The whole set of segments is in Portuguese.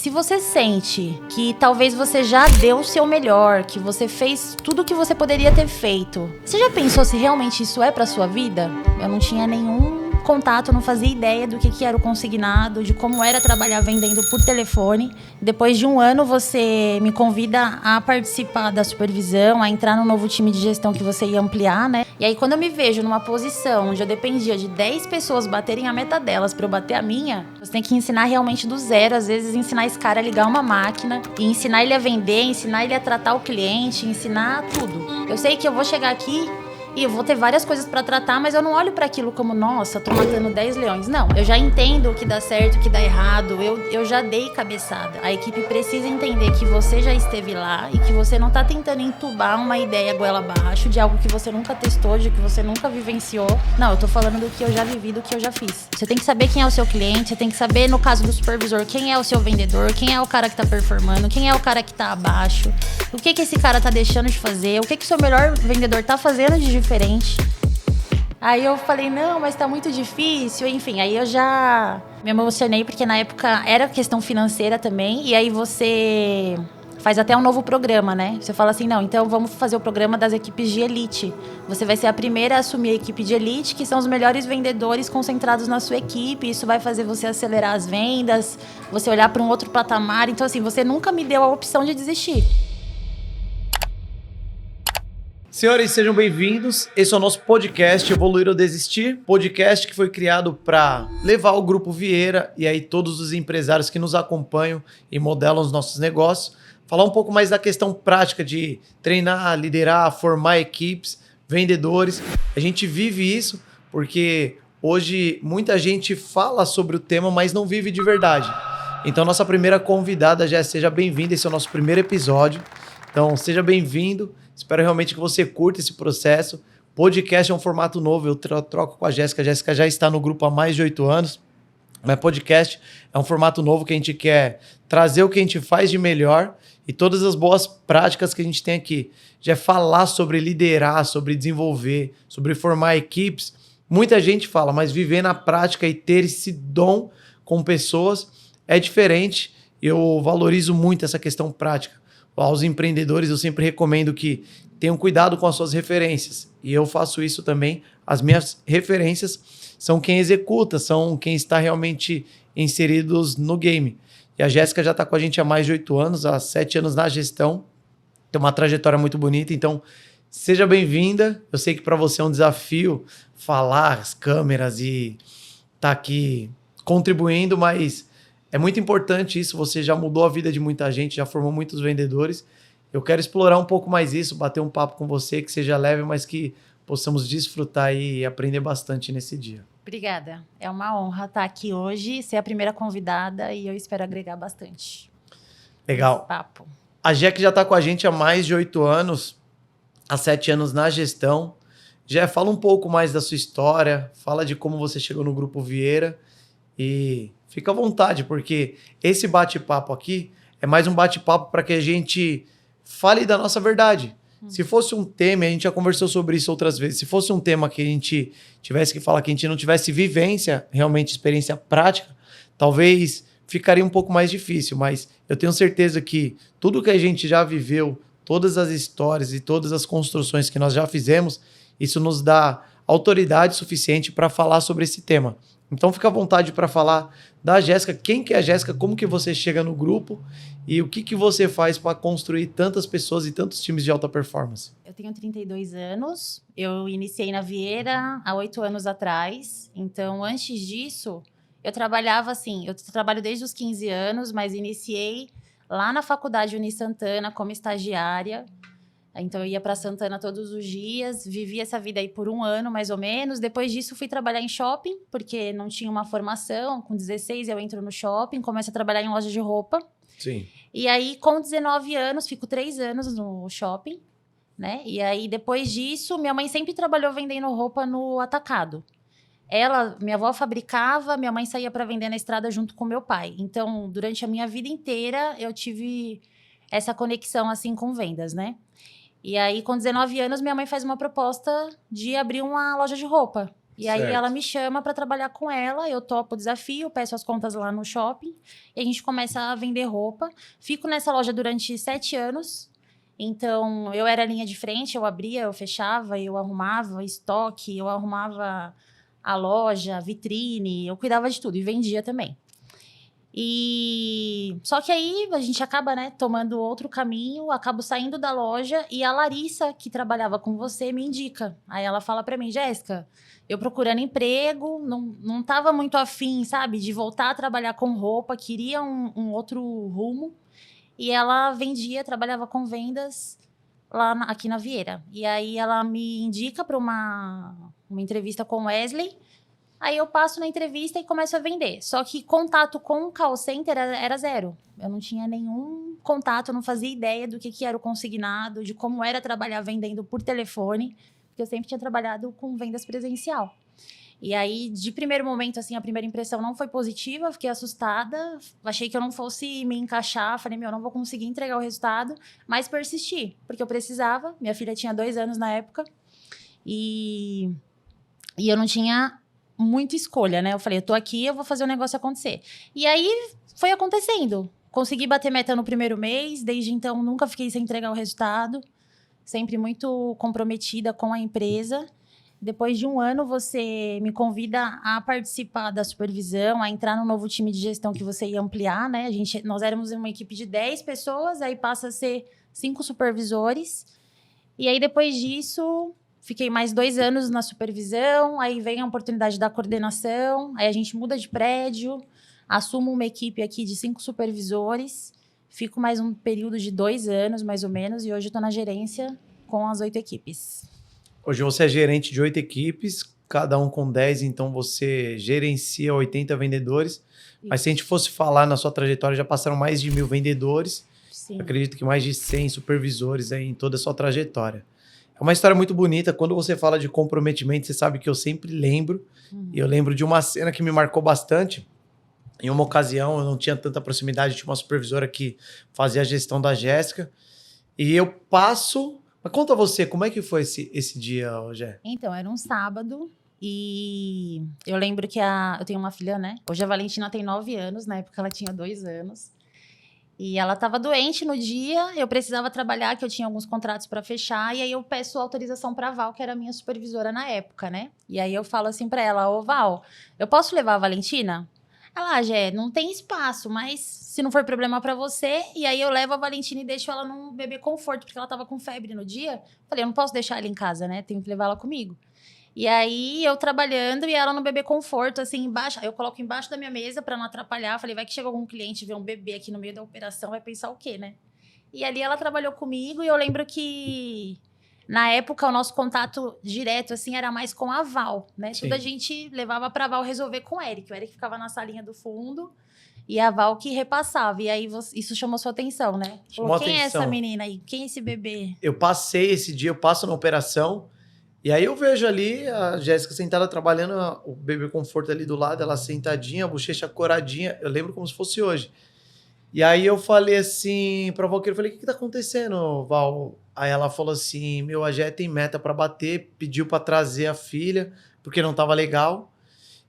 Se você sente que talvez você já deu o seu melhor, que você fez tudo o que você poderia ter feito, você já pensou se realmente isso é pra sua vida? Eu não tinha nenhum contato, não fazia ideia do que era o consignado, de como era trabalhar vendendo por telefone. Depois de um ano, você me convida a participar da supervisão, a entrar no novo time de gestão que você ia ampliar, né? E aí, quando eu me vejo numa posição onde eu dependia de 10 pessoas baterem a meta delas para eu bater a minha, você tem que ensinar realmente do zero, às vezes ensinar esse cara a ligar uma máquina, e ensinar ele a vender, ensinar ele a tratar o cliente, ensinar tudo. Eu sei que eu vou chegar aqui e eu vou ter várias coisas pra tratar, mas eu não olho pra aquilo como, nossa, tô matando 10 leões. Não, eu já entendo o que dá certo, o que dá errado. Eu já dei cabeçada. A equipe precisa entender que você já esteve lá e que você não tá tentando entubar uma ideia goela abaixo de algo que você nunca testou, de que você nunca vivenciou. Não, eu tô falando do que eu já vivi, do que eu já fiz. Você tem que saber quem é o seu cliente, você tem que saber, no caso do supervisor, quem é o seu vendedor, quem é o cara que tá performando, quem é o cara que tá abaixo, o que esse cara tá deixando de fazer, o que o seu melhor vendedor tá fazendo de diferente. Aí eu falei, não, mas tá muito difícil. Enfim, aí eu já me emocionei, porque na época era questão financeira também. E aí você faz até um novo programa, né? Você fala assim, não, então vamos fazer o programa das equipes de elite. Você vai ser a primeira a assumir a equipe de elite, que são os melhores vendedores concentrados na sua equipe. Isso vai fazer você acelerar as vendas, você olhar para um outro patamar. Então, assim, você nunca me deu a opção de desistir. Senhores, sejam bem-vindos. Esse é o nosso podcast Evoluir ou Desistir. Podcast que foi criado para levar o Grupo Vieira e aí todos os empresários que nos acompanham e modelam os nossos negócios. Falar um pouco mais da questão prática de treinar, liderar, formar equipes, vendedores. A gente vive isso porque hoje muita gente fala sobre o tema, mas não vive de verdade. Então, nossa primeira convidada, Jéssica, seja bem-vinda. Esse é o nosso primeiro episódio. Então, seja bem-vindo. Espero realmente que você curta esse processo. Podcast é um formato novo, eu troco com a Jéssica. A Jéssica já está no grupo há mais de 8 anos. Mas podcast é um formato novo que a gente quer trazer o que a gente faz de melhor e todas as boas práticas que a gente tem aqui. Já é falar sobre liderar, sobre desenvolver, sobre formar equipes. Muita gente fala, mas viver na prática e ter esse dom com pessoas é diferente. Eu valorizo muito essa questão prática. Aos empreendedores, eu sempre recomendo que tenham cuidado com as suas referências. E eu faço isso também. As minhas referências são quem executa, são quem está realmente inseridos no game. E a Jéssica já está com a gente há mais de 8 anos, há 7 anos na gestão. Tem uma trajetória muito bonita, então seja bem-vinda. Eu sei que para você é um desafio falar as câmeras e estar aqui contribuindo, mas é muito importante isso, você já mudou a vida de muita gente, já formou muitos vendedores. Eu quero explorar um pouco mais isso, bater um papo com você, que seja leve, mas que possamos desfrutar e aprender bastante nesse dia. Obrigada. É uma honra estar aqui hoje, ser a primeira convidada e eu espero agregar bastante. Legal. Esse papo. A Jé já está com a gente há mais de 8 anos, há 7 anos na gestão. Jé, fala um pouco mais da sua história, fala de como você chegou no Grupo Vieira e fica à vontade, porque esse bate-papo aqui é mais um bate-papo para que a gente fale da nossa verdade. Se fosse um tema, a gente já conversou sobre isso outras vezes, se fosse um tema que a gente tivesse que falar, que a gente não tivesse vivência, realmente experiência prática, talvez ficaria um pouco mais difícil, mas eu tenho certeza que tudo que a gente já viveu, todas as histórias e todas as construções que nós já fizemos, isso nos dá autoridade suficiente para falar sobre esse tema. Então fica à vontade para falar da Jéssica, quem que é a Jéssica, como que você chega no grupo e o que você faz para construir tantas pessoas e tantos times de alta performance. Eu tenho 32 anos, eu iniciei na Vieira há 8 anos atrás, então antes disso eu trabalhava assim, eu trabalho desde os 15 anos, mas iniciei lá na faculdade Uni Santana como estagiária. Então, eu ia para Santana todos os dias, vivi essa vida aí por 1 ano, mais ou menos. Depois disso, fui trabalhar em shopping, porque não tinha uma formação. Com 16, eu entro no shopping, começo a trabalhar em loja de roupa. Sim. E aí, com 19 anos, fico 3 anos no shopping, né? E aí, depois disso, minha mãe sempre trabalhou vendendo roupa no atacado. Minha avó fabricava, minha mãe saía para vender na estrada junto com meu pai. Então, durante a minha vida inteira, eu tive essa conexão, assim, com vendas, né? E aí, com 19 anos, minha mãe faz uma proposta de abrir uma loja de roupa. E aí Certo. ela me chama para trabalhar com ela, eu topo o desafio, peço as contas lá no shopping e a gente começa a vender roupa. Fico nessa loja durante 7 anos. Então, eu era a linha de frente, eu abria, eu fechava, eu arrumava estoque, eu arrumava a loja, a vitrine, eu cuidava de tudo e vendia também. E só que aí a gente acaba, né, tomando outro caminho, acabo saindo da loja e a Larissa, que trabalhava com você, me indica. Aí ela fala pra mim, Jéssica, eu procurando emprego, não tava muito afim, sabe, de voltar a trabalhar com roupa, queria um outro rumo. E ela vendia, trabalhava com vendas lá aqui na Vieira. E aí ela me indica para uma entrevista com o Wesley. Aí eu passo na entrevista e começo a vender. Só que contato com o call center era zero. Eu não tinha nenhum contato, eu não fazia ideia do que era o consignado, de como era trabalhar vendendo por telefone, porque eu sempre tinha trabalhado com vendas presencial. E aí, de primeiro momento, assim, a primeira impressão não foi positiva, fiquei assustada, achei que eu não fosse me encaixar, falei, não vou conseguir entregar o resultado, mas persisti, porque eu precisava, minha filha tinha 2 anos na época, e eu não tinha muita escolha, né? Eu falei, eu tô aqui, eu vou fazer o negócio acontecer. E aí, foi acontecendo. Consegui bater meta no primeiro mês, desde então nunca fiquei sem entregar o resultado, sempre muito comprometida com a empresa. Depois de 1 ano, você me convida a participar da supervisão, a entrar no novo time de gestão que você ia ampliar, né? Nós éramos uma equipe de 10 pessoas, aí passa a ser 5 supervisores. E aí, depois disso, fiquei mais 2 anos na supervisão, aí vem a oportunidade da coordenação, aí a gente muda de prédio, assumo uma equipe aqui de 5 supervisores, fico mais um período de 2 anos, mais ou menos, e hoje estou na gerência com as 8 equipes. Hoje você é gerente de 8 equipes, cada um com 10, então você gerencia 80 vendedores. Isso. Mas se a gente fosse falar na sua trajetória, já passaram mais de 1.000 vendedores. Sim. Acredito que mais de 100 supervisores aí em toda a sua trajetória. É uma história muito bonita. Quando você fala de comprometimento, você sabe que eu sempre lembro. E eu lembro de uma cena que me marcou bastante. Em uma ocasião, eu não tinha tanta proximidade, tinha uma supervisora que fazia a gestão da Jéssica. E eu passo... Mas conta você, como é que foi esse dia, Gé? Então, era um sábado e eu lembro que eu tenho uma filha, né? Hoje a Valentina tem 9 anos, na época ela tinha 2 anos. E ela estava doente no dia, eu precisava trabalhar, que eu tinha alguns contratos para fechar, e aí eu peço autorização para a Val, que era a minha supervisora na época, né? E aí eu falo assim para ela, ô Val, eu posso levar a Valentina? Ela, Gé, não tem espaço, mas se não for problema pra você, e aí eu levo a Valentina e deixo ela num bebê conforto, porque ela tava com febre no dia. Falei, eu não posso deixar ela em casa, né? Tenho que levar ela comigo. E aí eu trabalhando e ela no bebê conforto, assim, embaixo. Eu coloco embaixo da minha mesa pra não atrapalhar. Falei, vai que chega algum cliente e vê um bebê aqui no meio da operação, vai pensar o quê, né? E ali ela trabalhou comigo e eu lembro que... Na época, o nosso contato direto, assim, era mais com a Val, né? Sim. Tudo a gente levava pra Val resolver com o Eric. O Eric ficava na salinha do fundo e a Val que repassava. E aí, isso chamou sua atenção, né? Chamou Quem atenção. é essa menina aí? Quem é esse bebê? Eu passei esse dia, eu passo na operação, e aí eu vejo ali a Jéssica sentada trabalhando, o bebê conforto ali do lado, ela sentadinha, a bochecha coradinha. Eu lembro como se fosse hoje. E aí eu falei assim pra Valqueira, eu falei, o que tá acontecendo, Val? Aí ela falou assim, a Gé tem meta pra bater, pediu pra trazer a filha, porque não tava legal.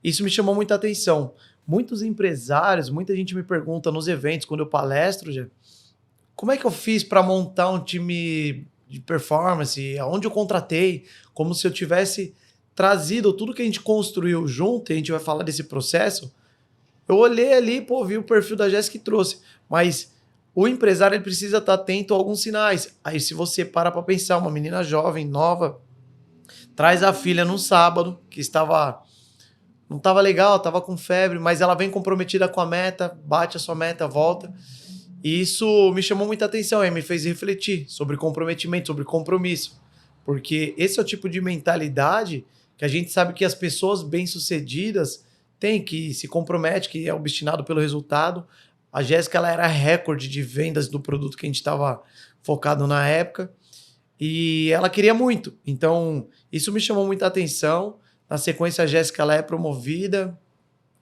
Isso me chamou muita atenção. Muitos empresários, muita gente me pergunta nos eventos, quando eu palestro, Gé, como é que eu fiz pra montar um time de performance, aonde eu contratei, como se eu tivesse trazido tudo que a gente construiu junto, e a gente vai falar desse processo. Eu olhei ali, vi o perfil da Jéssica e trouxe. Mas o empresário ele precisa estar atento a alguns sinais. Aí se você para pra pensar, uma menina jovem, nova, traz a filha num sábado, que não estava legal, estava com febre, mas ela vem comprometida com a meta, bate a sua meta, volta. E isso me chamou muita atenção, me fez refletir sobre comprometimento, sobre compromisso. Porque esse é o tipo de mentalidade que a gente sabe que as pessoas bem-sucedidas tem, que se compromete, que é obstinado pelo resultado. A Jéssica, ela era recorde de vendas do produto que a gente estava focado na época. E ela queria muito. Então, isso me chamou muita atenção. Na sequência, a Jéssica, ela é promovida.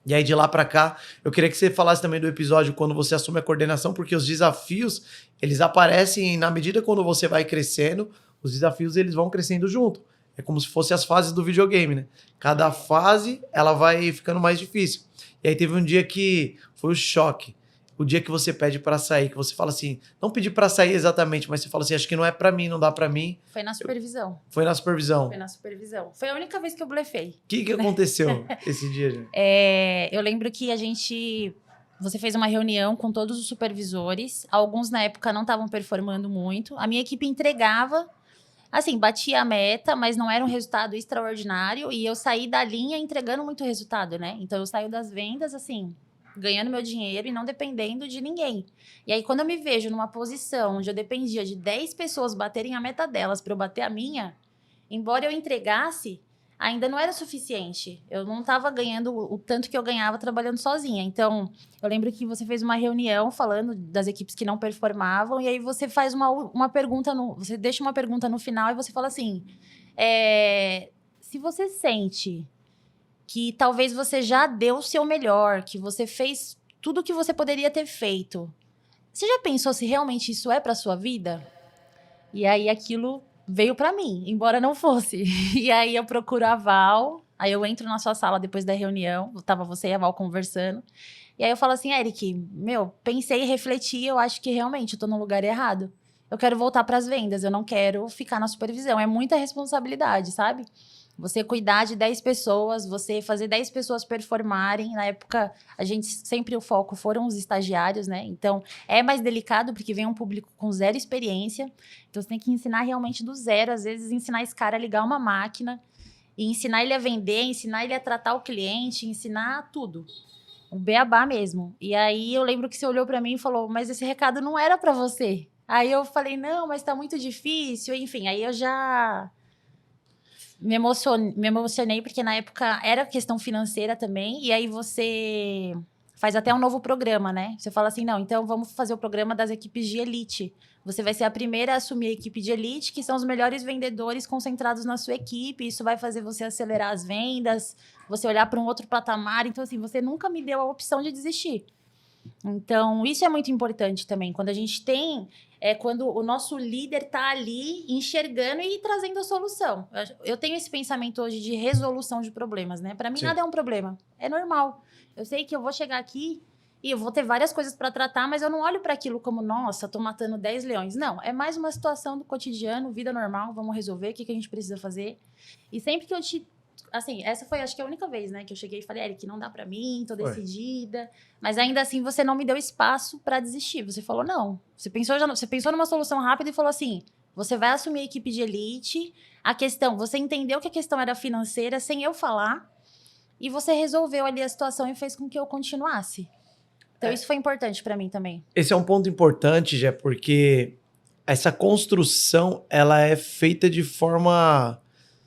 E aí, de lá para cá, eu queria que você falasse também do episódio quando você assume a coordenação, porque os desafios, eles aparecem na medida quando você vai crescendo, os desafios, eles vão crescendo junto. É como se fossem as fases do videogame, né? Cada fase, ela vai ficando mais difícil. E aí teve um dia que foi o choque. O dia que você pede pra sair, que você fala assim, não pedir pra sair exatamente, mas você fala assim, acho que não é pra mim, não dá pra mim. Foi na supervisão. Foi na supervisão. Foi na supervisão. Foi a única vez que eu blefei. O que aconteceu esse dia, gente? Eu lembro que você fez uma reunião com todos os supervisores. Alguns, na época, não estavam performando muito. A minha equipe entregava, assim, batia a meta, mas não era um resultado extraordinário. E eu saí da linha entregando muito resultado, né? Então, eu saio das vendas, assim, ganhando meu dinheiro e não dependendo de ninguém. E aí, quando eu me vejo numa posição onde eu dependia de 10 pessoas baterem a meta delas para eu bater a minha, embora eu entregasse, ainda não era suficiente. Eu não estava ganhando o tanto que eu ganhava trabalhando sozinha. Então, eu lembro que você fez uma reunião falando das equipes que não performavam, e aí você faz uma pergunta, você deixa uma pergunta no final e você fala assim, se você sente que talvez você já deu o seu melhor, que você fez tudo o que você poderia ter feito, você já pensou se realmente isso é para sua vida? E aí aquilo veio pra mim, embora não fosse. E aí eu procuro a Val, aí eu entro na sua sala depois da reunião, tava você e a Val conversando, e aí eu falo assim, Eric, pensei e refleti, eu acho que realmente eu tô no lugar errado. Eu quero voltar pras vendas, eu não quero ficar na supervisão, é muita responsabilidade, sabe? Você cuidar de 10 pessoas, você fazer 10 pessoas performarem. Na época, sempre o foco foram os estagiários, né? Então, é mais delicado porque vem um público com zero experiência. Então, você tem que ensinar realmente do zero. Às vezes, ensinar esse cara a ligar uma máquina e ensinar ele a vender, ensinar ele a tratar o cliente, ensinar tudo. Um beabá mesmo. E aí, eu lembro que você olhou pra mim e falou, mas esse recado não era pra você. Aí eu falei, não, mas tá muito difícil. Enfim, aí eu já me emocionei, porque na época era questão financeira também, e aí você faz até um novo programa, né? Você fala assim, não, então vamos fazer o programa das equipes de elite. Você vai ser a primeira a assumir a equipe de elite, que são os melhores vendedores concentrados na sua equipe, isso vai fazer você acelerar as vendas, você olhar para um outro patamar, então assim, você nunca me deu a opção de desistir. Então, isso é muito importante também, quando a gente tem, quando o nosso líder está ali enxergando e trazendo a solução. Eu tenho esse pensamento hoje de resolução de problemas, né? Para mim, Sim. nada é um problema, é normal. Eu sei que eu vou chegar aqui e eu vou ter várias coisas para tratar, mas eu não olho para aquilo como, nossa, tô matando 10 leões. Não, é mais uma situação do cotidiano, vida normal, vamos resolver, o que a gente precisa fazer. E sempre que eu assim, essa foi, acho que a única vez, né, que eu cheguei e falei, Eric, não dá pra mim, tô decidida. Mas ainda assim, você não me deu espaço pra desistir. Você falou, não. Você pensou numa solução rápida e falou assim, você vai assumir a equipe de elite, você entendeu que a questão era financeira sem eu falar, e você resolveu ali a situação e fez com que eu continuasse. Então, isso foi importante pra mim também. Esse é um ponto importante, Jé, porque essa construção, ela é feita de forma...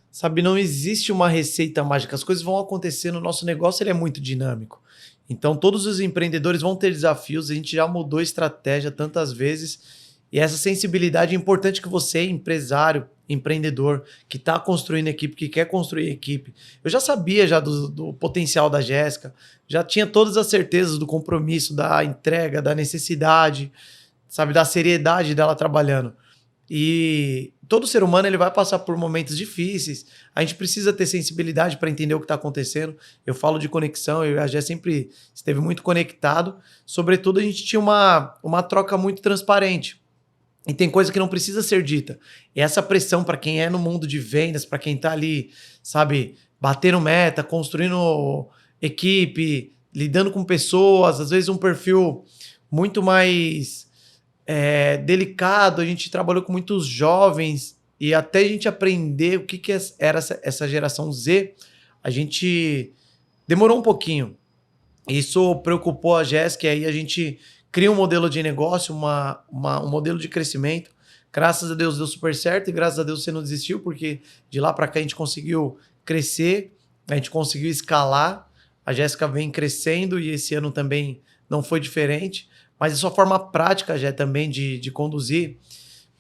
Sabe, não existe uma receita mágica. As coisas vão acontecendo, o nosso negócio ele é muito dinâmico. Então, todos os empreendedores vão ter desafios. A gente já mudou estratégia tantas vezes. E essa sensibilidade é importante que você, empresário, empreendedor, que está construindo equipe, que quer construir equipe. Eu já sabia já do potencial da Jéssica, já tinha todas as certezas do compromisso, da entrega, da necessidade, sabe, da seriedade dela trabalhando. E todo ser humano ele vai passar por momentos difíceis. A gente precisa ter sensibilidade para entender o que está acontecendo. Eu falo de conexão, eu e a Jé sempre esteve muito conectado. Sobretudo, a gente tinha uma troca muito transparente. E tem coisa que não precisa ser dita. E essa pressão para quem é no mundo de vendas, para quem está ali, sabe, batendo meta, construindo equipe, lidando com pessoas, às vezes um perfil muito mais... delicado, a gente trabalhou com muitos jovens e até a gente aprender o que era essa geração Z, a gente demorou um pouquinho. Isso preocupou a Jéssica e aí a gente cria um modelo de negócio, um modelo de crescimento. Graças a Deus deu super certo e graças a Deus você não desistiu, porque de lá para cá a gente conseguiu crescer, a gente conseguiu escalar, a Jéssica vem crescendo e esse ano também não foi diferente. Mas a sua forma prática, já também de conduzir,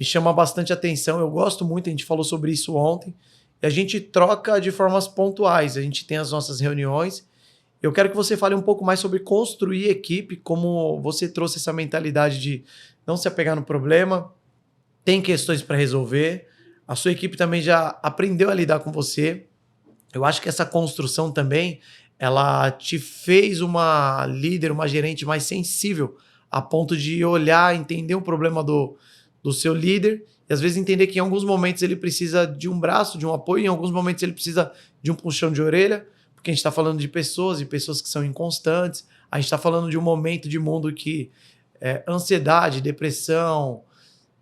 me chama bastante atenção. Eu gosto muito, a gente falou sobre isso ontem. E a gente troca de formas pontuais. A gente tem as nossas reuniões. Eu quero que você fale um pouco mais sobre construir equipe, como você trouxe essa mentalidade de não se apegar no problema, tem questões para resolver. A sua equipe também já aprendeu a lidar com você. Eu acho que essa construção também, ela te fez uma líder, uma gerente mais sensível, a ponto de olhar, entender o problema do seu líder e às vezes entender que em alguns momentos ele precisa de um braço, de um apoio, em alguns momentos ele precisa de um puxão de orelha, porque a gente está falando de pessoas e pessoas que são inconstantes, a gente está falando de um momento de mundo que ansiedade, depressão,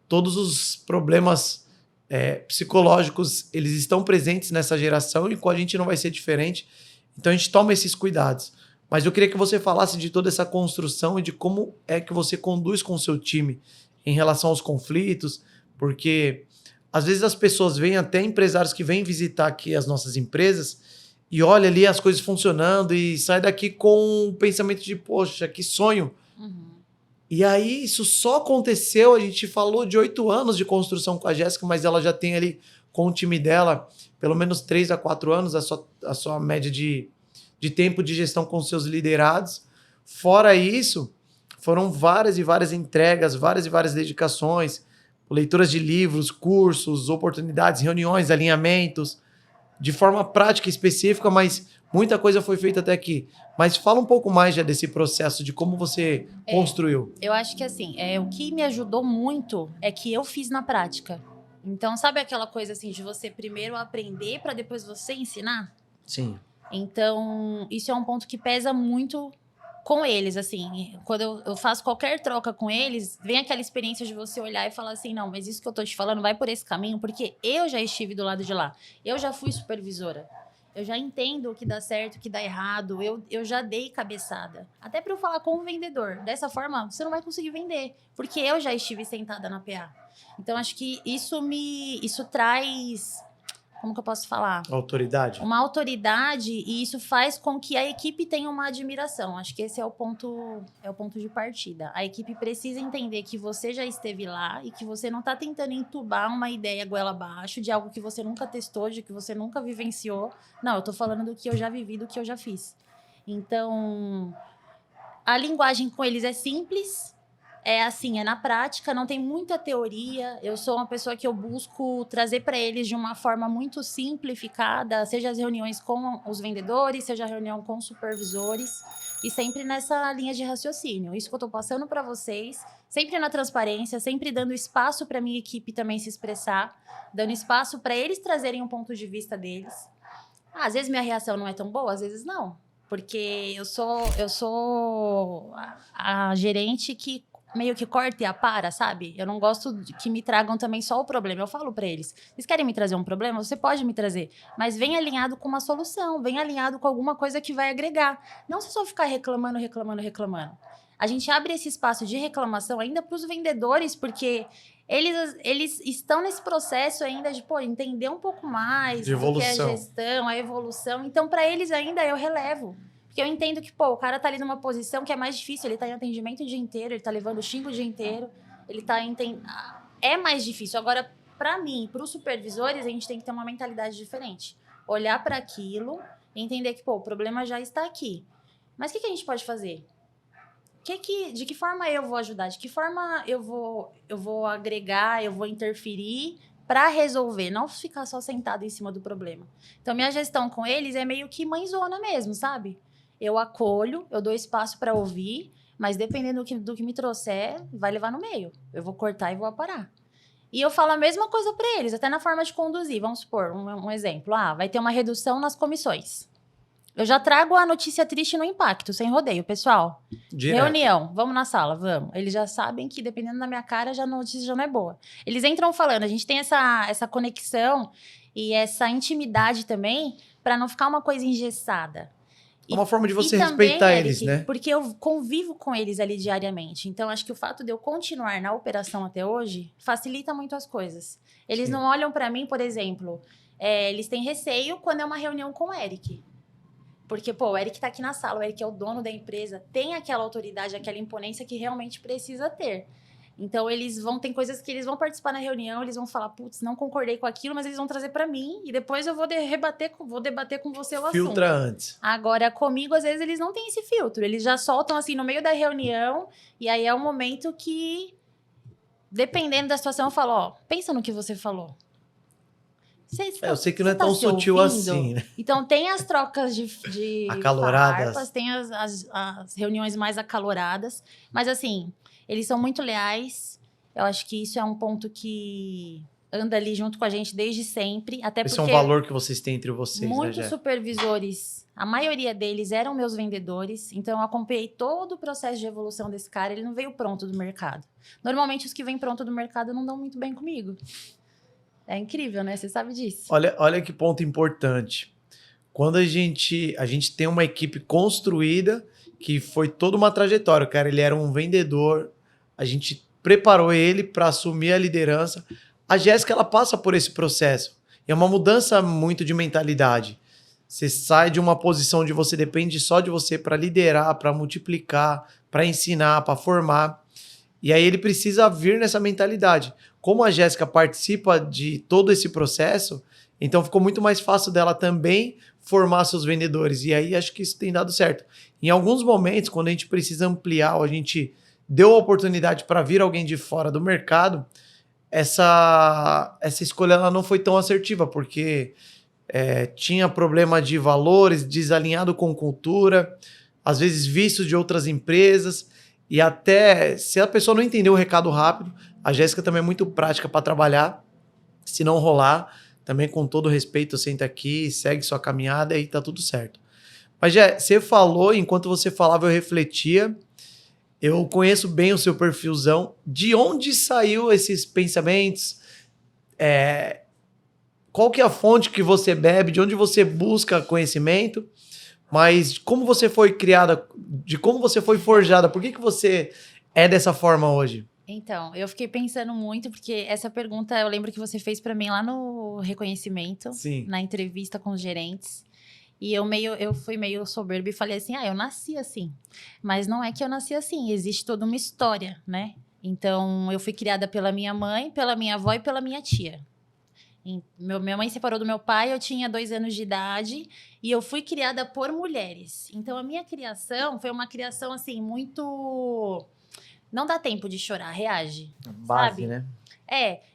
todos os problemas psicológicos, eles estão presentes nessa geração e com a gente não vai ser diferente. Então a gente toma esses cuidados. Mas eu queria que você falasse de toda essa construção e de como é que você conduz com o seu time em relação aos conflitos, porque às vezes as pessoas vêm, até empresários que vêm visitar aqui as nossas empresas e olha ali as coisas funcionando e sai daqui com o pensamento de, poxa, que sonho. Uhum. E aí isso só aconteceu, a gente falou de 8 anos de construção com a Jéssica, mas ela já tem ali com o time dela pelo menos 3 a 4 anos, a sua média de tempo de gestão com seus liderados. Fora isso, foram várias e várias entregas, várias e várias dedicações, leituras de livros, cursos, oportunidades, reuniões, alinhamentos, de forma prática e específica, mas muita coisa foi feita até aqui. Mas fala um pouco mais já desse processo, de como você construiu. Eu acho que assim, o que me ajudou muito é que eu fiz na prática. Então, sabe aquela coisa assim de você primeiro aprender para depois você ensinar? Sim. Então, isso é um ponto que pesa muito com eles, assim. Quando eu faço qualquer troca com eles, vem aquela experiência de você olhar e falar assim, não, mas isso que eu tô te falando vai por esse caminho, porque eu já estive do lado de lá. Eu já fui supervisora. Eu já entendo o que dá certo, o que dá errado. Eu já dei cabeçada. Até para eu falar com o vendedor. Dessa forma, você não vai conseguir vender. Porque eu já estive sentada na PA. Então, acho que isso traz... Como que eu posso falar? Autoridade. Uma autoridade, e isso faz com que a equipe tenha uma admiração. Acho que esse é o ponto de partida. A equipe precisa entender que você já esteve lá e que você não está tentando entubar uma ideia goela abaixo de algo que você nunca testou, de que você nunca vivenciou. Não, eu estou falando do que eu já vivi, do que eu já fiz. Então, a linguagem com eles é simples. É assim, é na prática, não tem muita teoria. Eu sou uma pessoa que eu busco trazer para eles de uma forma muito simplificada, seja as reuniões com os vendedores, seja a reunião com os supervisores, e sempre nessa linha de raciocínio. Isso que eu estou passando para vocês, sempre na transparência, sempre dando espaço para minha equipe também se expressar, dando espaço para eles trazerem um ponto de vista deles. Às vezes minha reação não é tão boa, às vezes não. Porque eu sou a gerente que meio que corta e apara, sabe? Eu não gosto de que me tragam também só o problema. Eu falo pra eles, vocês querem me trazer um problema? Você pode me trazer, mas vem alinhado com uma solução, vem alinhado com alguma coisa que vai agregar. Não se só ficar reclamando. A gente abre esse espaço de reclamação ainda para os vendedores, porque eles estão nesse processo ainda de entender um pouco mais de evolução. Do que é a gestão, a evolução. Então, para eles ainda eu relevo. Porque eu entendo que, o cara tá ali numa posição que é mais difícil, ele tá em atendimento o dia inteiro, ele tá levando xingo o dia inteiro, ele tá é mais difícil. Agora, para mim, para os supervisores, a gente tem que ter uma mentalidade diferente. Olhar para aquilo e entender que, o problema já está aqui. Mas o que a gente pode fazer? De que forma eu vou ajudar? De que forma eu vou agregar, eu vou interferir para resolver, não ficar só sentado em cima do problema. Então, minha gestão com eles é meio que mãezona mesmo, sabe? Eu acolho, eu dou espaço para ouvir, mas dependendo do que me trouxer, vai levar no meio. Eu vou cortar e vou aparar. E eu falo a mesma coisa para eles, até na forma de conduzir. Vamos supor, um exemplo. Vai ter uma redução nas comissões. Eu já trago a notícia triste no impacto, sem rodeio, pessoal. Direto. Reunião, vamos na sala, vamos. Eles já sabem que, dependendo da minha cara, a notícia já não é boa. Eles entram falando, a gente tem essa conexão e essa intimidade também, para não ficar uma coisa engessada. É uma forma de você respeitar eles, né? Porque eu convivo com eles ali diariamente. Então, acho que o fato de eu continuar na operação até hoje facilita muito as coisas. Eles não olham para mim, por exemplo, eles têm receio quando é uma reunião com o Eric. Porque, o Eric tá aqui na sala, o Eric é o dono da empresa, tem aquela autoridade, aquela imponência que realmente precisa ter. Então, tem coisas que eles vão participar na reunião, eles vão falar, putz, não concordei com aquilo, mas eles vão trazer para mim e depois eu vou debater com você o assunto. Filtra antes. Agora, comigo, às vezes, eles não têm esse filtro. Eles já soltam, assim, no meio da reunião e aí é um momento que, dependendo da situação, eu falo, pensa no que você falou. Eu sei que não é tá tão se sutil ouvindo? assim, né? Então tem as trocas de Acaloradas. farpas, tem as reuniões mais acaloradas, mas assim, eles são muito leais. Eu acho que isso é um ponto que anda ali junto com a gente desde sempre, até Esse é um porque valor que vocês têm entre vocês, né, muitos Jé? supervisores, a maioria deles eram meus vendedores, então eu acompanhei todo o processo de evolução desse cara, ele não veio pronto do mercado. Normalmente os que vêm pronto do mercado não dão muito bem comigo. É incrível, né? Você sabe disso. Olha que ponto importante. Quando a gente tem uma equipe construída, que foi toda uma trajetória, cara, ele era um vendedor, a gente preparou ele para assumir a liderança. A Jéssica, ela passa por esse processo. E é uma mudança muito de mentalidade. Você sai de uma posição onde você depende só de você para liderar, para multiplicar, para ensinar, para formar. E aí ele precisa vir nessa mentalidade. Como a Jéssica participa de todo esse processo, então ficou muito mais fácil dela também formar seus vendedores. E aí acho que isso tem dado certo. Em alguns momentos, quando a gente precisa ampliar, ou a gente deu a oportunidade para vir alguém de fora do mercado, essa escolha ela não foi tão assertiva, porque tinha problema de valores, desalinhado com cultura, às vezes vícios de outras empresas, e até se a pessoa não entender o recado rápido, a Jéssica também é muito prática para trabalhar, se não rolar, também com todo respeito, senta aqui, segue sua caminhada e tá tudo certo. Mas Jé, você falou, enquanto você falava eu refletia, eu conheço bem o seu perfilzão, de onde saiu esses pensamentos, qual que é a fonte que você bebe, de onde você busca conhecimento, mas como você foi criada, de como você foi forjada, por que você é dessa forma hoje? Então, eu fiquei pensando muito, porque essa pergunta eu lembro que você fez para mim lá no reconhecimento, Sim. na entrevista com os gerentes. E eu fui meio soberba e falei assim, eu nasci assim. Mas não é que eu nasci assim, existe toda uma história, né? Então, eu fui criada pela minha mãe, pela minha avó e pela minha tia. Minha mãe separou do meu pai, eu tinha 2 anos de idade e eu fui criada por mulheres. Então, a minha criação foi uma criação, assim, muito... Não dá tempo de chorar, reage. Base, sabe? né?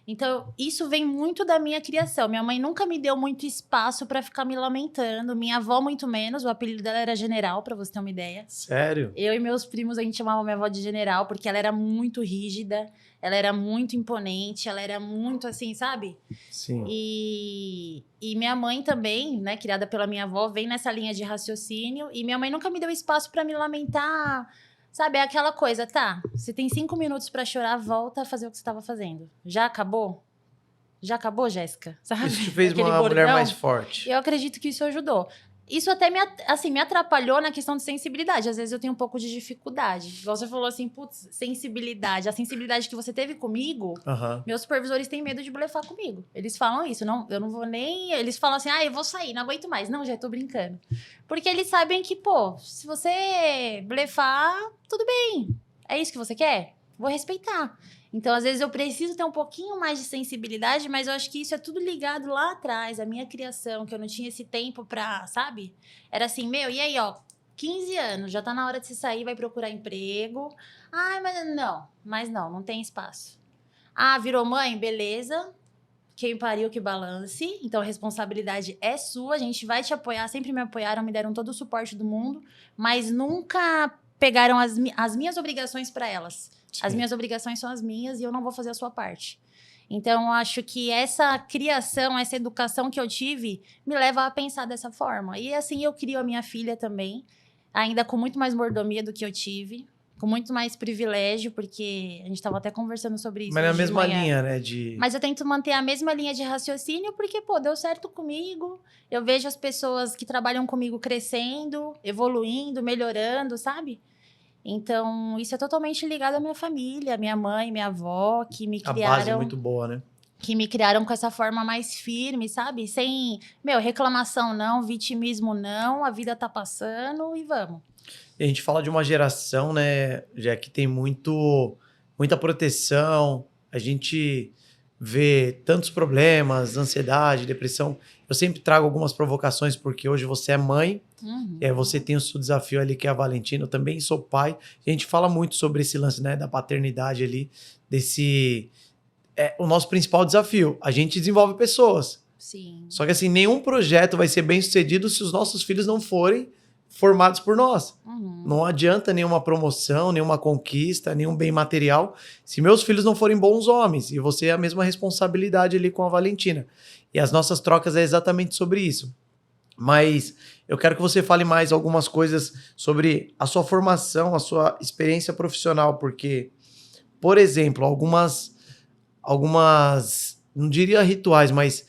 Então isso vem muito da minha criação. Minha mãe nunca me deu muito espaço pra ficar me lamentando. Minha avó muito menos, o apelido dela era General, pra você ter uma ideia. Sério? Eu e meus primos, a gente chamava minha avó de General, porque ela era muito rígida, ela era muito imponente, ela era muito assim, sabe? Sim. E minha mãe também, né, criada pela minha avó, vem nessa linha de raciocínio. E minha mãe nunca me deu espaço pra me lamentar. Sabe, é aquela coisa, tá? Você tem 5 minutos pra chorar, volta a fazer o que você estava fazendo. Já acabou? Já acabou, Jéssica? Sabe? Isso te fez Aquele uma mulher bordão. mais forte. Eu acredito que isso ajudou. Isso até me atrapalhou na questão de sensibilidade. Às vezes eu tenho um pouco de dificuldade. Igual você falou assim, putz, sensibilidade. A sensibilidade que você teve comigo, meus supervisores têm medo de blefar comigo. Eles falam isso, não, eu não vou nem... Eles falam assim, eu vou sair, não aguento mais. Não, já tô brincando. Porque eles sabem que, pô, se você blefar, tudo bem. É isso que você quer? Vou respeitar. Então, às vezes, eu preciso ter um pouquinho mais de sensibilidade, mas eu acho que isso é tudo ligado lá atrás, a minha criação, que eu não tinha esse tempo pra, sabe? Era assim, e aí, 15 anos, já tá na hora de você sair, vai procurar emprego. Mas não tem espaço. Virou mãe? Beleza. Quem pariu que balance. Então, a responsabilidade é sua, a gente vai te apoiar, sempre me apoiaram, me deram todo o suporte do mundo, mas nunca pegaram as minhas obrigações pra elas. Sim. As minhas obrigações são as minhas e eu não vou fazer a sua parte. Então, eu acho que essa criação, essa educação que eu tive, me leva a pensar dessa forma. E assim, eu crio a minha filha também, ainda com muito mais mordomia do que eu tive, com muito mais privilégio, porque a gente estava até conversando sobre isso. Mas na mesma manhã. linha, né? Mas eu tento manter a mesma linha de raciocínio, porque, pô, deu certo comigo. Eu vejo as pessoas que trabalham comigo crescendo, evoluindo, melhorando, sabe? Então, isso é totalmente ligado à minha família, minha mãe, minha avó, que me criaram... A base é muito boa, né? Que me criaram com essa forma mais firme, sabe? Sem, reclamação não, vitimismo não, a vida tá passando e vamos. E a gente fala de uma geração, né, já que tem muita proteção, a gente vê tantos problemas, ansiedade, depressão. Eu sempre trago algumas provocações, porque hoje você é mãe, e aí você tem o seu desafio ali, que é a Valentina. Eu também sou pai, e a gente fala muito sobre esse lance, né, da paternidade ali, o nosso principal desafio. A gente desenvolve pessoas, Sim. Só que assim, nenhum projeto vai ser bem sucedido se os nossos filhos não forem formados por nós. Não adianta nenhuma promoção, nenhuma conquista, nenhum bem material, se meus filhos não forem bons homens. E você é a mesma responsabilidade ali com a Valentina. E as nossas trocas é exatamente sobre isso. Mas eu quero que você fale mais algumas coisas sobre a sua formação, a sua experiência profissional, porque, por exemplo, algumas, não diria rituais, mas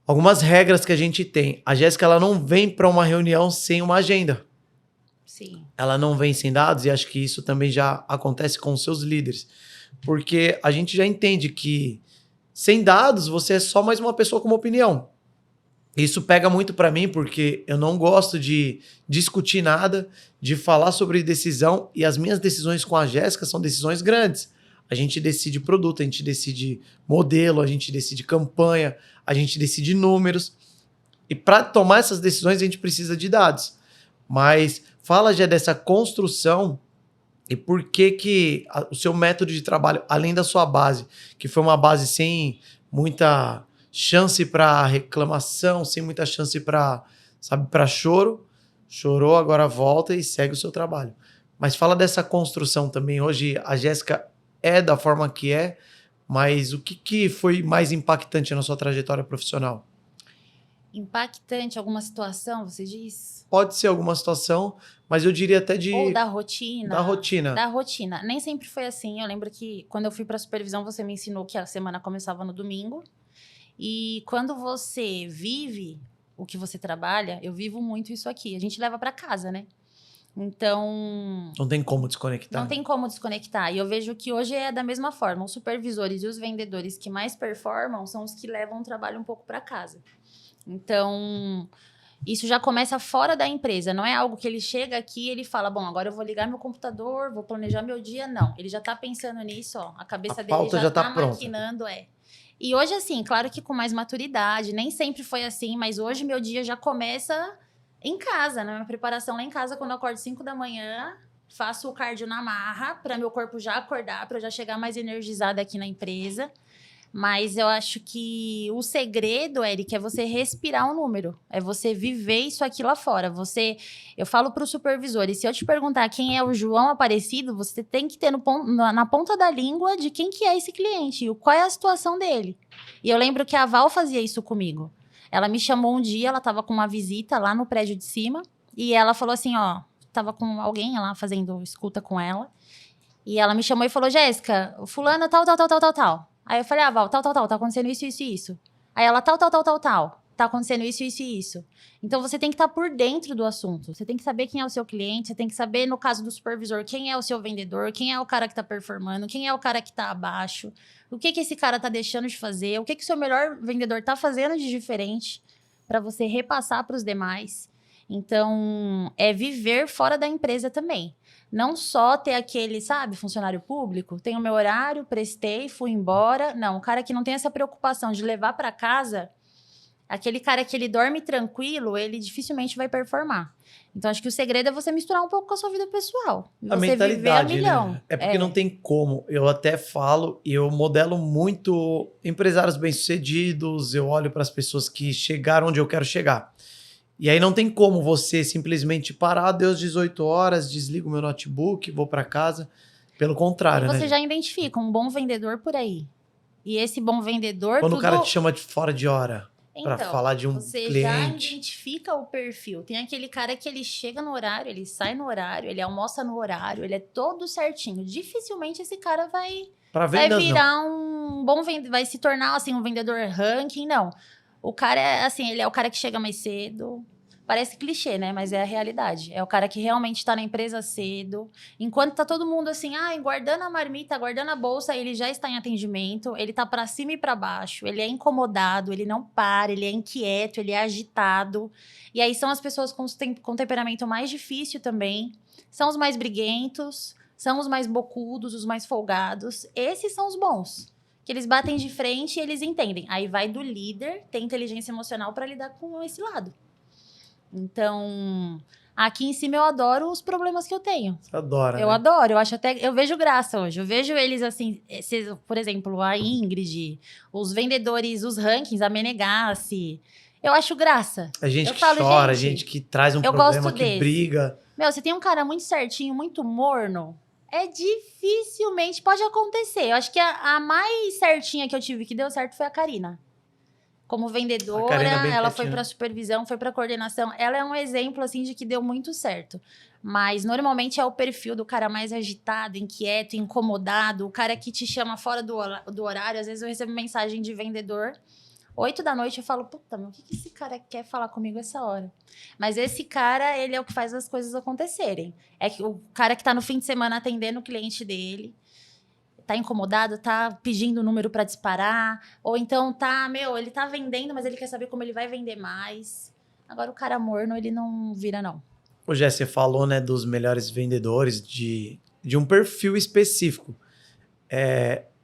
algumas regras que a gente tem. A Jéssica, ela não vem para uma reunião sem uma agenda. Sim. Ela não vem sem dados, e acho que isso também já acontece com os seus líderes. Porque a gente já entende que sem dados você é só mais uma pessoa com uma opinião. Isso pega muito para mim, porque eu não gosto de discutir nada, de falar sobre decisão, e as minhas decisões com a Jéssica são decisões grandes. A gente decide produto, a gente decide modelo, a gente decide campanha, a gente decide números. E para tomar essas decisões a gente precisa de dados. Mas fala já dessa construção e por que o seu método de trabalho, além da sua base, que foi uma base sem muita chance para reclamação, sem muita chance para, sabe, para choro, chorou, agora volta e segue o seu trabalho. Mas fala dessa construção também. Hoje a Jéssica é da forma que é, mas o que foi mais impactante na sua trajetória profissional? Impactante alguma situação, você diz? Pode ser alguma situação, mas eu diria até de... Ou da rotina. Da rotina. Da rotina. Nem sempre foi assim. Eu lembro que quando eu fui para supervisão, você me ensinou que a semana começava no domingo. E quando você vive o que você trabalha, eu vivo muito isso aqui. A gente leva para casa, né? Então... Não tem como desconectar. Não tem como desconectar. E eu vejo que hoje é da mesma forma. Os supervisores e os vendedores que mais performam são os que levam o trabalho um pouco para casa. Então, isso já começa fora da empresa. Não é algo que ele chega aqui e ele fala, bom, agora eu vou ligar meu computador, vou planejar meu dia. Não, ele já está pensando nisso, ó. A cabeça dele já está maquinando, E hoje, assim, claro que com mais maturidade. Nem sempre foi assim, mas hoje meu dia já começa... em casa, né? Minha preparação lá em casa, quando eu acordo 5 da manhã, faço o cardio na marra, para meu corpo já acordar, para eu já chegar mais energizada aqui na empresa. Mas eu acho que o segredo, Eric, é você respirar um número. É você viver isso aqui lá fora. Eu falo para os supervisores, se eu te perguntar quem é o João Aparecido, você tem que ter na ponta da língua de quem que é esse cliente, e qual é a situação dele. E eu lembro que a Val fazia isso comigo. Ela me chamou um dia, ela estava com uma visita lá no prédio de cima, e ela falou assim, ó, estava com alguém lá fazendo escuta com ela, e ela me chamou e falou, Jéssica, fulana tal. Aí eu falei, Val, tal, tá acontecendo isso, isso e isso. Aí ela, tal, tá acontecendo isso, isso e isso. Então, você tem que estar por dentro do assunto. Você tem que saber quem é o seu cliente, você tem que saber, no caso do supervisor, quem é o seu vendedor, quem é o cara que está performando, quem é o cara que está abaixo, o que esse cara está deixando de fazer, o que o seu melhor vendedor está fazendo de diferente para você repassar para os demais. Então, é viver fora da empresa também. Não só ter aquele, sabe, funcionário público, tenho meu horário, prestei, fui embora. Não, o cara que não tem essa preocupação de levar para casa... aquele cara que ele dorme tranquilo, ele dificilmente vai performar. Então, acho que o segredo é você misturar um pouco com a sua vida pessoal. A você mentalidade, viver a milhão. né? É porque não tem como. Eu até falo, eu modelo muito empresários bem-sucedidos, eu olho para as pessoas que chegaram onde eu quero chegar. E aí não tem como você simplesmente parar, deu 18 horas, desligo o meu notebook, vou para casa. Pelo contrário, e você né? já identifica um bom vendedor por aí. E esse bom vendedor... Quando o cara te chama de fora de hora. Então, para falar de um você cliente. já identifica o perfil. Tem aquele cara que ele chega no horário, ele sai no horário, ele almoça no horário, ele é todo certinho. Dificilmente esse cara vai virar um bom vendedor, vai se tornar assim um vendedor ranking, não. O cara é assim, ele é o cara que chega mais cedo. Parece clichê, né? Mas é a realidade. É o cara que realmente tá na empresa cedo. Enquanto tá todo mundo assim, guardando a marmita, guardando a bolsa, ele já está em atendimento, ele tá pra cima e pra baixo, ele é incomodado, ele não para, ele é inquieto, ele é agitado. E aí são as pessoas com temperamento mais difícil também. São os mais briguentos, são os mais bocudos, os mais folgados. Esses são os bons. Que eles batem de frente e eles entendem. Aí vai do líder ter inteligência emocional para lidar com esse lado. Então, Aqui em cima eu adoro os problemas que eu tenho. Você adora, Eu né? adoro, eu vejo graça hoje. Eu vejo eles assim, por exemplo, a Ingrid, os vendedores, os rankings, a Menegassi. Eu acho graça. A gente Eu que falo, chora, a gente, gente que traz um eu problema, gosto que desse. briga. Meu, você tem um cara muito certinho, muito morno, dificilmente pode acontecer. Eu acho que a mais certinha que eu tive que deu certo foi a Karina. Como A vendedora, Karina bem ela foi quietinha. para supervisão, foi para coordenação. Ela é um exemplo assim de que deu muito certo. Mas normalmente é o perfil do cara mais agitado, inquieto, incomodado, o cara que te chama fora do horário. Às vezes eu recebo mensagem de vendedor 8 da noite, eu falo, puta, meu, o que esse cara quer falar comigo essa hora? Mas esse cara, ele é o que faz as coisas acontecerem. É que o cara que tá no fim de semana atendendo o cliente dele, tá incomodado, tá pedindo o número pra disparar, ou então ele tá vendendo, mas ele quer saber como ele vai vender mais. Agora o cara morno, ele não vira, não. Ô, Jé, você falou, né, dos melhores vendedores de um perfil específico.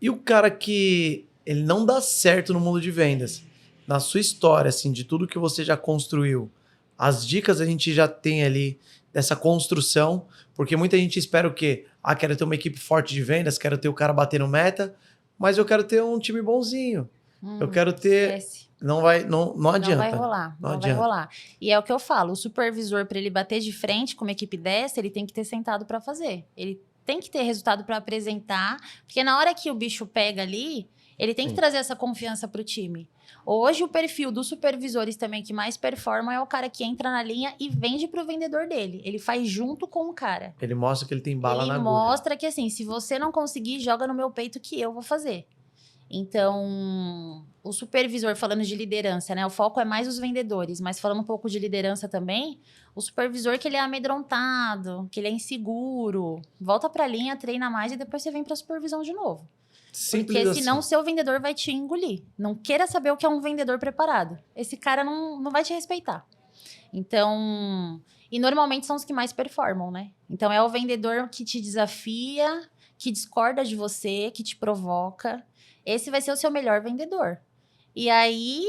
E o cara que ele não dá certo no mundo de vendas? Na sua história, assim, de tudo que você já construiu, as dicas a gente já tem ali dessa construção, porque muita gente espera o quê? Ah, quero ter uma equipe forte de vendas, quero ter o cara batendo meta, mas eu quero ter um time bonzinho. Eu quero ter... Esquece. Não adianta. Não vai rolar, Não não vai adianta. rolar. E é o que eu falo, o supervisor, para ele bater de frente com uma equipe dessa, ele tem que ter sentado para fazer. Ele tem que ter resultado para apresentar, porque na hora que o bicho pega ali, ele tem que Sim. trazer essa confiança para o time. Hoje, o perfil dos supervisores também que mais performam é o cara que entra na linha e vende para o vendedor dele. Ele faz junto com o cara. Ele mostra que ele tem bala na Ele agulha. mostra que, assim, se você não conseguir, joga no meu peito que eu vou fazer. Então, o supervisor, falando de liderança, né? O foco é mais os vendedores, mas falando um pouco de liderança também, o supervisor que ele é amedrontado, que ele é inseguro, volta pra linha, treina mais e depois você vem pra supervisão de novo. Simples Porque senão o assim. seu vendedor vai te engolir. Não queira saber o que é um vendedor preparado. Esse cara não vai te respeitar. Então, e normalmente são os que mais performam, né? Então é o vendedor que te desafia, que discorda de você, que te provoca. Esse vai ser o seu melhor vendedor. E aí,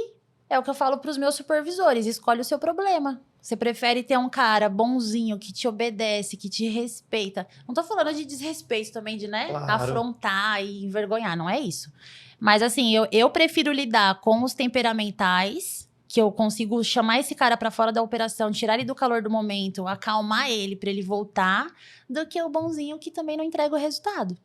é o que eu falo para os meus supervisores, escolhe o seu problema. Você prefere ter um cara bonzinho, que te obedece, que te respeita. Não tô falando de desrespeito também, de, né, Claro. afrontar e envergonhar, não é isso. Mas assim, eu prefiro lidar com os temperamentais, que eu consigo chamar esse cara para fora da operação, tirar ele do calor do momento, acalmar ele para ele voltar, do que o bonzinho que também não entrega o resultado.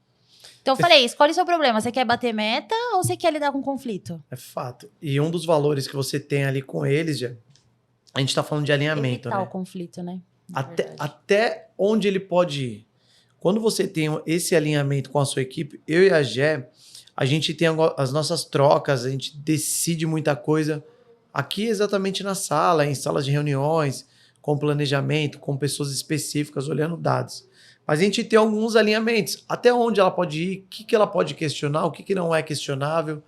Então eu falei, escolhe seu problema. Você quer bater meta ou você quer lidar com conflito? É fato. E um dos valores que você tem ali com eles, já, a gente tá falando de alinhamento, Evitar né? o conflito, né? Na verdade. Até onde ele pode ir. Quando você tem esse alinhamento com a sua equipe, eu e a Gé, a gente tem as nossas trocas, a gente decide muita coisa aqui exatamente na sala, em salas de reuniões, com planejamento, com pessoas específicas, olhando dados. Mas a gente tem alguns alinhamentos. Até onde ela pode ir, o que ela pode questionar, o que não é questionável.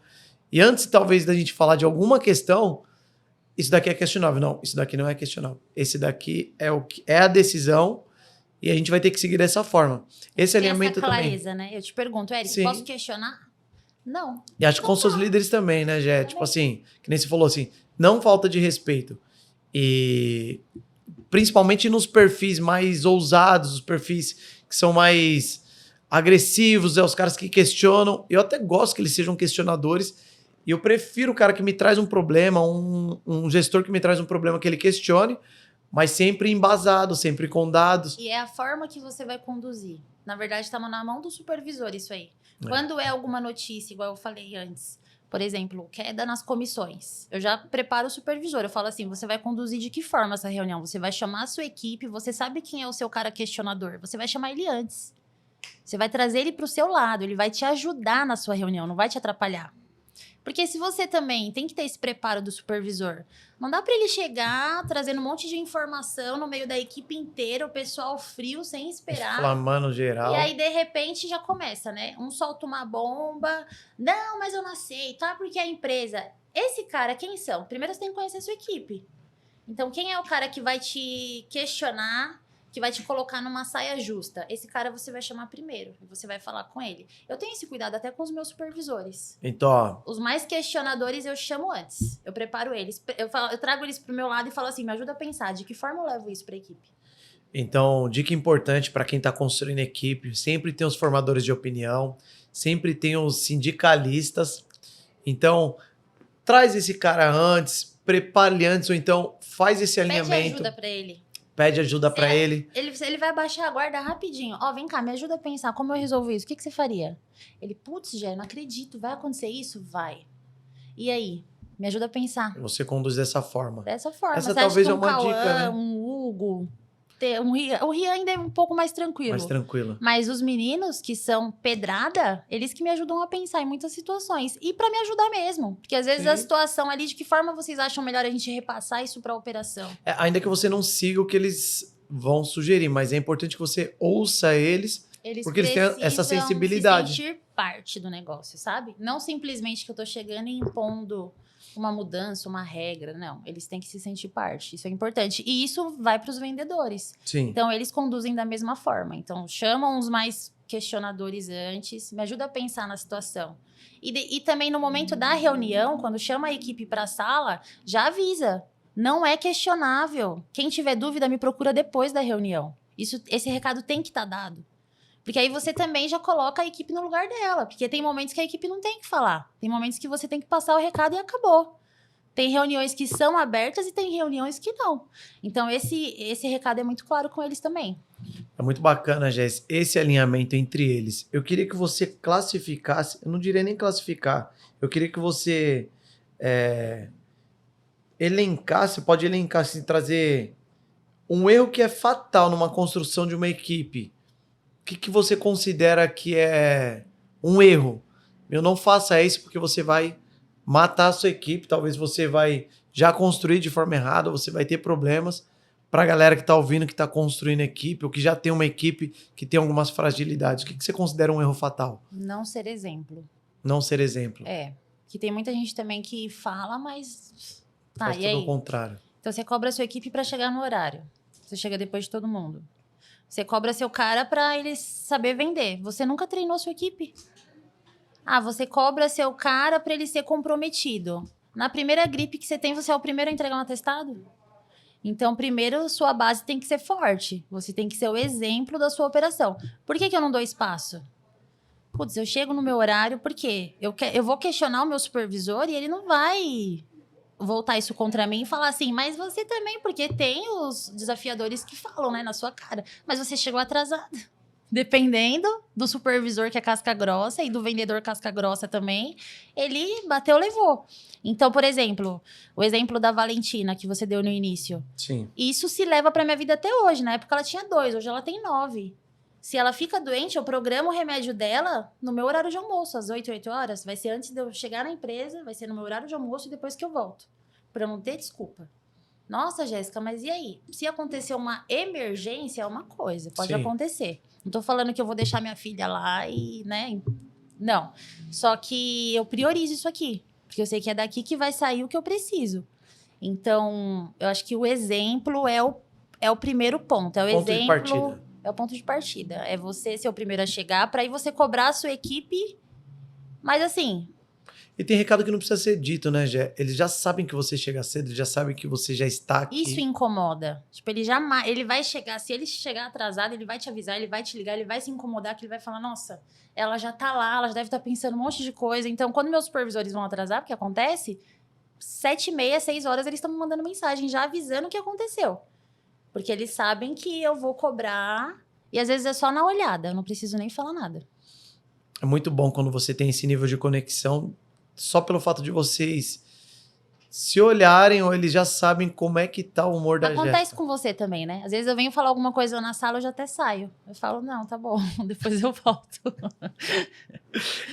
E antes, talvez, da gente falar de alguma questão, isso daqui é questionável. Não, isso daqui não é questionável. Esse daqui é a decisão e a gente vai ter que seguir dessa forma. Esse Tem alinhamento essa também. clareza, né? Eu te pergunto, Eric, Sim. posso questionar? Não. E acho que com seus líderes também, né, Gé? Tipo assim, que nem você falou assim, não falta de respeito. E principalmente nos perfis mais ousados, os perfis que são mais agressivos, os caras que questionam. Eu até gosto que eles sejam questionadores. E eu prefiro o cara que me traz um problema, um gestor que me traz um problema que ele questione, mas sempre embasado, sempre com dados. E é a forma que você vai conduzir. Na verdade, está na mão do supervisor isso aí. Quando é alguma notícia, igual eu falei antes, por exemplo, queda nas comissões, eu já preparo o supervisor. Eu falo assim, você vai conduzir de que forma essa reunião? Você vai chamar a sua equipe, você sabe quem é o seu cara questionador. Você vai chamar ele antes. Você vai trazer ele para o seu lado, ele vai te ajudar na sua reunião, não vai te atrapalhar. Porque se você também tem que ter esse preparo do supervisor, não dá para ele chegar trazendo um monte de informação no meio da equipe inteira, o pessoal frio, sem esperar. Inflamando geral. E aí, de repente, já começa, né? Um solta uma bomba. Não, mas eu não aceito. Ah, porque a empresa... Esse cara, quem são? Primeiro você tem que conhecer a sua equipe. Então, quem é o cara que vai te questionar, que vai te colocar numa saia justa? Esse cara você vai chamar primeiro. E você vai falar com ele. Eu tenho esse cuidado até com os meus supervisores. Então, ó, Os mais questionadores eu chamo antes. Eu preparo eles. Eu trago eles pro meu lado e falo assim, me ajuda a pensar. De que forma eu levo isso pra equipe? Então, dica importante para quem está construindo equipe, sempre tem os formadores de opinião, sempre tem os sindicalistas. Então, traz esse cara antes, prepare ele antes, ou então faz esse alinhamento. Pede ajuda para ele. Pede ajuda para ele. Ele vai baixar a guarda rapidinho. Ó, vem cá, me ajuda a pensar como eu resolvo isso. O que você faria? Ele, putz, Jé, não acredito. Vai acontecer isso? Vai. E aí? Me ajuda a pensar. Você conduz dessa forma. Dessa forma. Essa você talvez acha é que uma Cauã, dica, né? um Hugo... O Rian ainda é um pouco mais tranquilo. Mais tranquilo. Mas os meninos que são pedrada, eles que me ajudam a pensar em muitas situações. E pra me ajudar mesmo. Porque às vezes a situação ali, de que forma vocês acham melhor a gente repassar isso pra operação? Ainda que você não siga o que eles vão sugerir, mas é importante que você ouça eles porque eles têm essa sensibilidade. Se sentir parte do negócio, sabe? Não simplesmente que eu tô chegando e impondo uma mudança, uma regra. Não, eles têm que se sentir parte. Isso é importante. E isso vai para os vendedores. Sim. Então, eles conduzem da mesma forma. Então, chamam os mais questionadores antes, me ajuda a pensar na situação. E também no momento da reunião, quando chama a equipe para a sala, já avisa. Não é questionável. Quem tiver dúvida, me procura depois da reunião. Esse recado tem que estar dado. Porque aí você também já coloca a equipe no lugar dela. Porque tem momentos que a equipe não tem que falar. Tem momentos que você tem que passar o recado e acabou. Tem reuniões que são abertas e tem reuniões que não. Então, esse recado é muito claro com eles também. É muito bacana, Jéssica, esse alinhamento entre eles. Eu queria que você classificasse, eu não diria nem classificar, eu queria que você elencasse, pode elencar, assim, trazer um erro que é fatal numa construção de uma equipe. O que você considera que é um erro? Eu não faça isso porque você vai matar a sua equipe, talvez você vai já construir de forma errada, você vai ter problemas. Para a galera que está ouvindo, que está construindo equipe, ou que já tem uma equipe que tem algumas fragilidades, o que você considera um erro fatal? Não ser exemplo. Não ser exemplo. Que tem muita gente também que fala, mas... Faz tudo ao contrário. Então, você cobra a sua equipe para chegar no horário. Você chega depois de todo mundo. Você cobra seu cara para ele saber vender. Você nunca treinou sua equipe. Você cobra seu cara para ele ser comprometido. Na primeira gripe que você tem, você é o primeiro a entregar um atestado? Então, primeiro, sua base tem que ser forte. Você tem que ser o exemplo da sua operação. Por que eu não dou espaço? Putz, eu chego no meu horário, por quê? Eu vou questionar o meu supervisor e ele não vai voltar isso contra mim e falar assim, mas você também, porque tem os desafiadores que falam, né, na sua cara. Mas você chegou atrasado. Dependendo do supervisor que é casca grossa e do vendedor casca grossa também, ele bateu, levou. Então, por exemplo, o exemplo da Valentina que você deu no início. Sim. Isso se leva pra minha vida até hoje. Na época ela tinha 2, hoje ela tem 9. Se ela fica doente, eu programo o remédio dela no meu horário de almoço, às 8 horas. Vai ser antes de eu chegar na empresa, vai ser no meu horário de almoço e depois que eu volto. Pra eu não ter desculpa. Nossa, Jéssica, mas e aí? Se acontecer uma emergência, é uma coisa. Pode acontecer. Não tô falando que eu vou deixar minha filha lá e, né? Não. Só que eu priorizo isso aqui. Porque eu sei que é daqui que vai sair o que eu preciso. Então, eu acho que o exemplo é o primeiro ponto. É o ponto exemplo... de partida. É o ponto de partida. É você ser o primeiro a chegar, para aí você cobrar a sua equipe. Mas assim... E tem recado que não precisa ser dito, né, Gé? Eles já sabem que você chega cedo, eles já sabem que você já está aqui. Isso incomoda. Tipo, ele vai chegar... Se ele chegar atrasado, ele vai te avisar, ele vai te ligar, ele vai se incomodar, que ele vai falar, nossa, ela já tá lá, ela já deve estar pensando um monte de coisa. Então, quando meus supervisores vão atrasar, porque acontece, 7h30, 6 horas, eles estão me mandando mensagem já avisando o que aconteceu. Porque eles sabem que eu vou cobrar e às vezes é só na olhada, eu não preciso nem falar nada. É muito bom quando você tem esse nível de conexão, só pelo fato de vocês se olharem ou eles já sabem como é que tá o humor da Jéssica. Acontece com você também, né? Às vezes eu venho falar alguma coisa na sala, eu já até saio. Eu falo, não, tá bom, depois eu volto.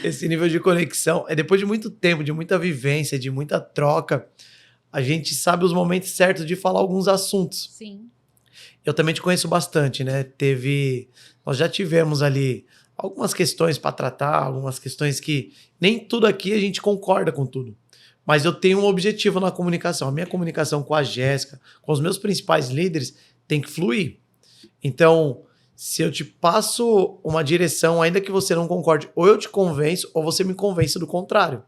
Esse nível de conexão é depois de muito tempo, de muita vivência, de muita troca, a gente sabe os momentos certos de falar alguns assuntos. Sim. Eu também te conheço bastante, né? Nós já tivemos ali algumas questões para tratar, algumas questões que nem tudo aqui a gente concorda com tudo. Mas eu tenho um objetivo na comunicação. A minha comunicação com a Jéssica, com os meus principais líderes, tem que fluir. Então, se eu te passo uma direção, ainda que você não concorde, ou eu te convenço, ou você me convence do contrário.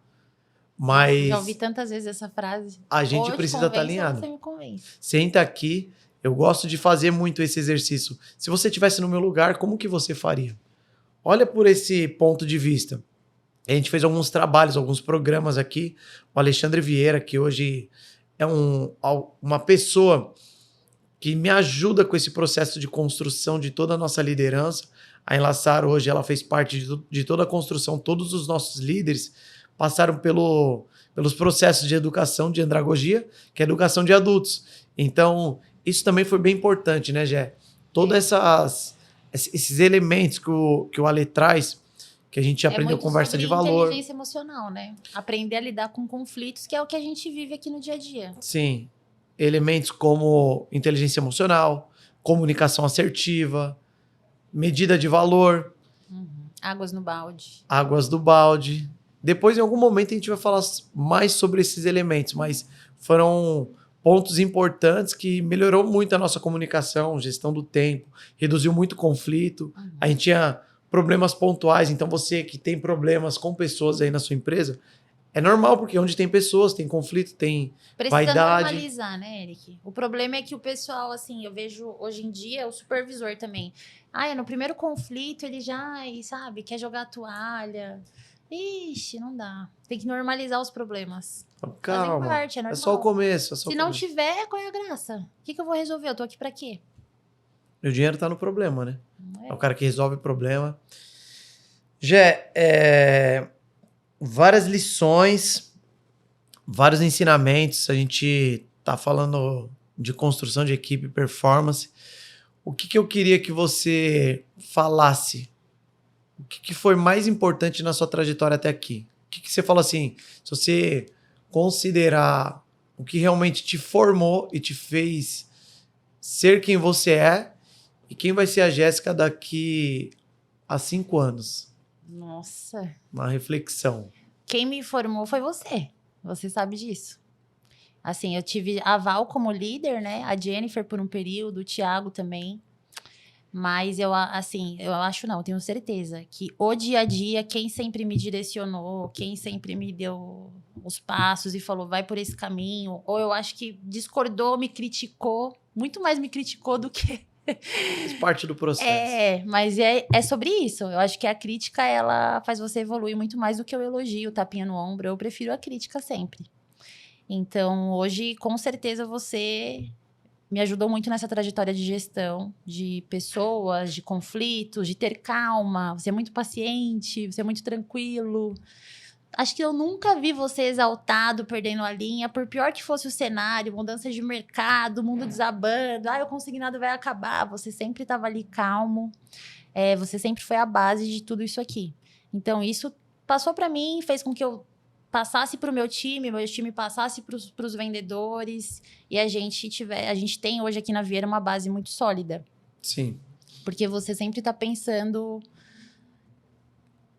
Mas já ouvi tantas vezes essa frase. A gente precisa estar alinhado. Você me convence. Senta aqui Eu gosto de fazer muito esse exercício. Se você estivesse no meu lugar, como que você faria? Olha por esse ponto de vista. A gente fez alguns trabalhos, alguns programas aqui. O Alexandre Vieira, que hoje é uma pessoa que me ajuda com esse processo de construção de toda a nossa liderança. A Enlaçar hoje ela fez parte de toda a construção. Todos os nossos líderes passaram pelos processos de educação de andragogia, que é educação de adultos. Então, isso também foi bem importante, né, Gé? Todos esses elementos que o Ale traz, que a gente aprendeu conversa de valor. Inteligência emocional, né? Aprender a lidar com conflitos, que é o que a gente vive aqui no dia a dia. Sim. Elementos como inteligência emocional, comunicação assertiva, medida de valor. Águas no balde. Águas do balde. Depois, em algum momento, a gente vai falar mais sobre esses elementos, mas foram pontos importantes que melhorou muito a nossa comunicação, gestão do tempo, reduziu muito o conflito. A gente tinha problemas pontuais, então você que tem problemas com pessoas aí na sua empresa, é normal, porque onde tem pessoas, tem conflito, tem vaidade. Precisa normalizar, né, Eric? O problema é que o pessoal, assim, eu vejo hoje em dia, o supervisor também. No primeiro conflito ele já, sabe, quer jogar a toalha. Ixi, não dá. Tem que normalizar os problemas. Calma, fazem parte, é normal. É só o começo. Se não tiver, qual é a graça? O que eu vou resolver? Eu tô aqui pra quê? O dinheiro tá no problema, né? Não é? É o cara que resolve o problema. Várias lições, vários ensinamentos. A gente tá falando de construção de equipe, performance. O que eu queria que você falasse? O que foi mais importante na sua trajetória até aqui? O que você fala assim, se você considerar o que realmente te formou e te fez ser quem você é e quem vai ser a Jéssica daqui a 5 anos? Nossa. Uma reflexão. Quem me formou foi você. Você sabe disso. Assim, eu tive a Val como líder, né? A Jennifer por um período, o Thiago também. Mas eu acho não, eu tenho certeza que o dia a dia, quem sempre me direcionou, quem sempre me deu os passos e falou, vai por esse caminho, ou eu acho que discordou, me criticou, muito mais me criticou do que... Faz parte do processo. Mas é sobre isso. Eu acho que a crítica, ela faz você evoluir muito mais do que o elogio, o tapinha no ombro. Eu prefiro a crítica sempre. Então, hoje, com certeza, você me ajudou muito nessa trajetória de gestão de pessoas, de conflitos, de ter calma. Você é muito paciente, você é muito tranquilo. Acho que eu nunca vi você exaltado, perdendo a linha, por pior que fosse o cenário, mudanças de mercado, mundo desabando, o consignado vai acabar. Você sempre estava ali calmo, você sempre foi a base de tudo isso aqui. Então, isso passou para mim, fez com que eu passasse para o meu time passasse para os vendedores, e a gente tem hoje aqui na Vieira uma base muito sólida. Sim. Porque você sempre está pensando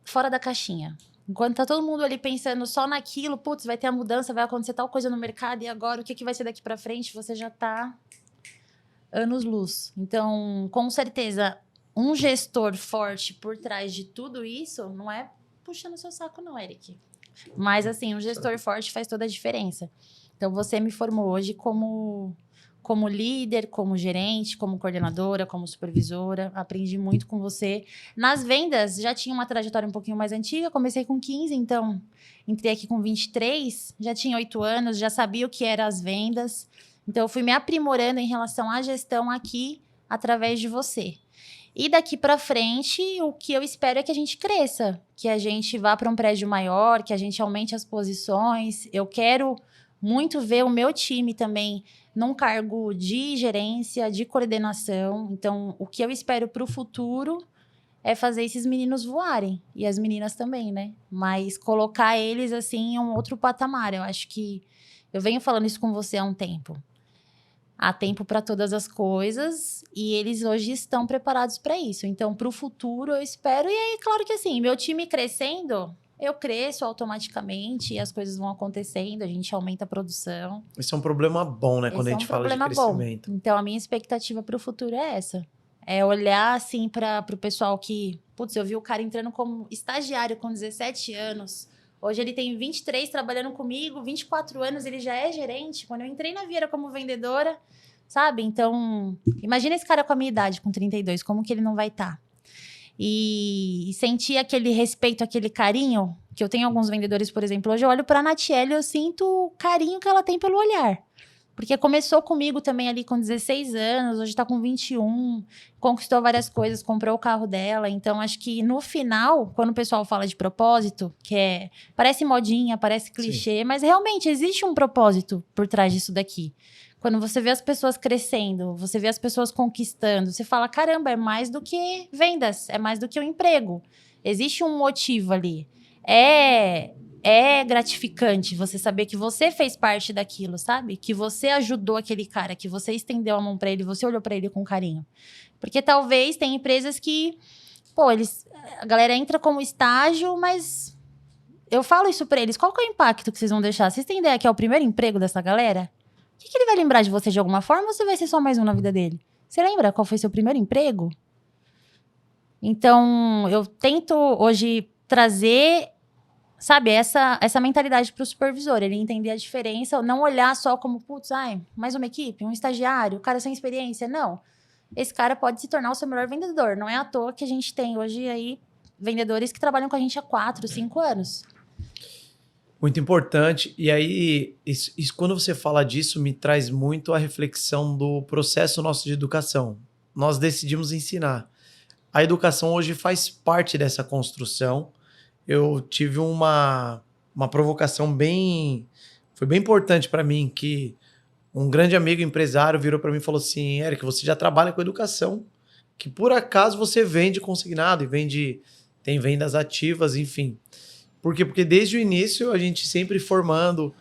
fora da caixinha. Enquanto tá todo mundo ali pensando só naquilo, putz, vai ter a mudança, vai acontecer tal coisa no mercado, e agora o que vai ser daqui para frente? Você já tá anos-luz. Então, com certeza, um gestor forte por trás de tudo isso não é puxando seu saco não, Eric. Mas, assim, um gestor forte faz toda a diferença. Então, você me formou hoje como líder, como gerente, como coordenadora, como supervisora. Aprendi muito com você. Nas vendas, já tinha uma trajetória um pouquinho mais antiga. Comecei com 15, então entrei aqui com 23. Já tinha 8 anos, já sabia o que eram as vendas. Então, eu fui me aprimorando em relação à gestão aqui, através de você. E daqui para frente, o que eu espero é que a gente cresça, que a gente vá para um prédio maior, que a gente aumente as posições. Eu quero muito ver o meu time também num cargo de gerência, de coordenação. Então, o que eu espero para o futuro é fazer esses meninos voarem. E as meninas também, né? Mas colocar eles, assim, em um outro patamar. Eu acho que... Eu venho falando isso com você há um tempo. Há tempo para todas as coisas e eles hoje estão preparados para isso. Então, para o futuro, eu espero. E aí, claro que assim, meu time crescendo, eu cresço automaticamente e as coisas vão acontecendo, a gente aumenta a produção. Esse é um problema bom, né? Quando a gente fala de crescimento. Bom. Então, a minha expectativa para o futuro é essa. É olhar, assim, para o pessoal que... Putz, eu vi o cara entrando como estagiário com 17 anos. Hoje ele tem 23 trabalhando comigo, 24 anos, ele já é gerente. Quando eu entrei na Vieira como vendedora, sabe? Então, imagina esse cara com a minha idade, com 32, como que ele não vai estar? E sentir aquele respeito, aquele carinho, que eu tenho alguns vendedores, por exemplo, hoje eu olho pra Natiele e eu sinto o carinho que ela tem pelo olhar. Porque começou comigo também ali com 16 anos, hoje tá com 21, conquistou várias coisas, comprou o carro dela. Então, acho que no final, quando o pessoal fala de propósito, parece modinha, parece clichê, mas realmente existe um propósito por trás disso daqui. Quando você vê as pessoas crescendo, você vê as pessoas conquistando, você fala, caramba, é mais do que vendas, é mais do que um emprego. Existe um motivo ali. É gratificante você saber que você fez parte daquilo, sabe? Que você ajudou aquele cara, que você estendeu a mão pra ele, você olhou pra ele com carinho. Porque talvez tem empresas que, a galera entra como estágio, mas eu falo isso pra eles, qual que é o impacto que vocês vão deixar? Vocês têm ideia que é o primeiro emprego dessa galera? O que ele vai lembrar de você de alguma forma ou você vai ser só mais um na vida dele? Você lembra qual foi seu primeiro emprego? Então, eu tento hoje trazer, sabe, essa mentalidade para o supervisor, ele entender a diferença, não olhar só como, mais uma equipe, um estagiário, o cara sem experiência. Não. Esse cara pode se tornar o seu melhor vendedor. Não é à toa que a gente tem hoje aí vendedores que trabalham com a gente há 4, 5 anos. Muito importante. E aí, quando você fala disso, me traz muito a reflexão do processo nosso de educação. Nós decidimos ensinar. A educação hoje faz parte dessa construção. Eu tive uma provocação foi bem importante para mim, que um grande amigo empresário virou para mim e falou assim, Eric, você já trabalha com educação, que por acaso você vende consignado e tem vendas ativas, enfim. Por quê? Porque desde o início a gente sempre formando,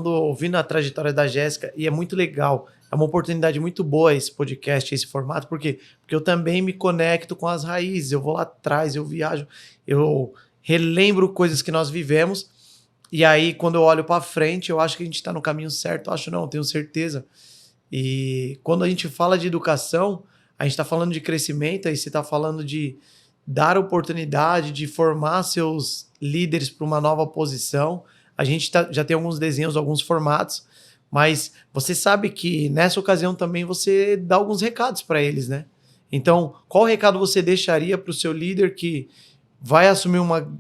ouvindo a trajetória da Jéssica, e é muito legal. É uma oportunidade muito boa esse podcast, esse formato, por quê? Porque eu também me conecto com as raízes, eu vou lá atrás, eu viajo, eu relembro coisas que nós vivemos, e aí quando eu olho para frente, eu acho que a gente está no caminho certo, eu acho não, tenho certeza. E quando a gente fala de educação, a gente está falando de crescimento, aí você está falando de dar oportunidade, de formar seus líderes para uma nova posição. A gente já tem alguns desenhos, alguns formatos, mas você sabe que nessa ocasião também você dá alguns recados para eles, né? Então, qual recado você deixaria para o seu líder que vai assumir uma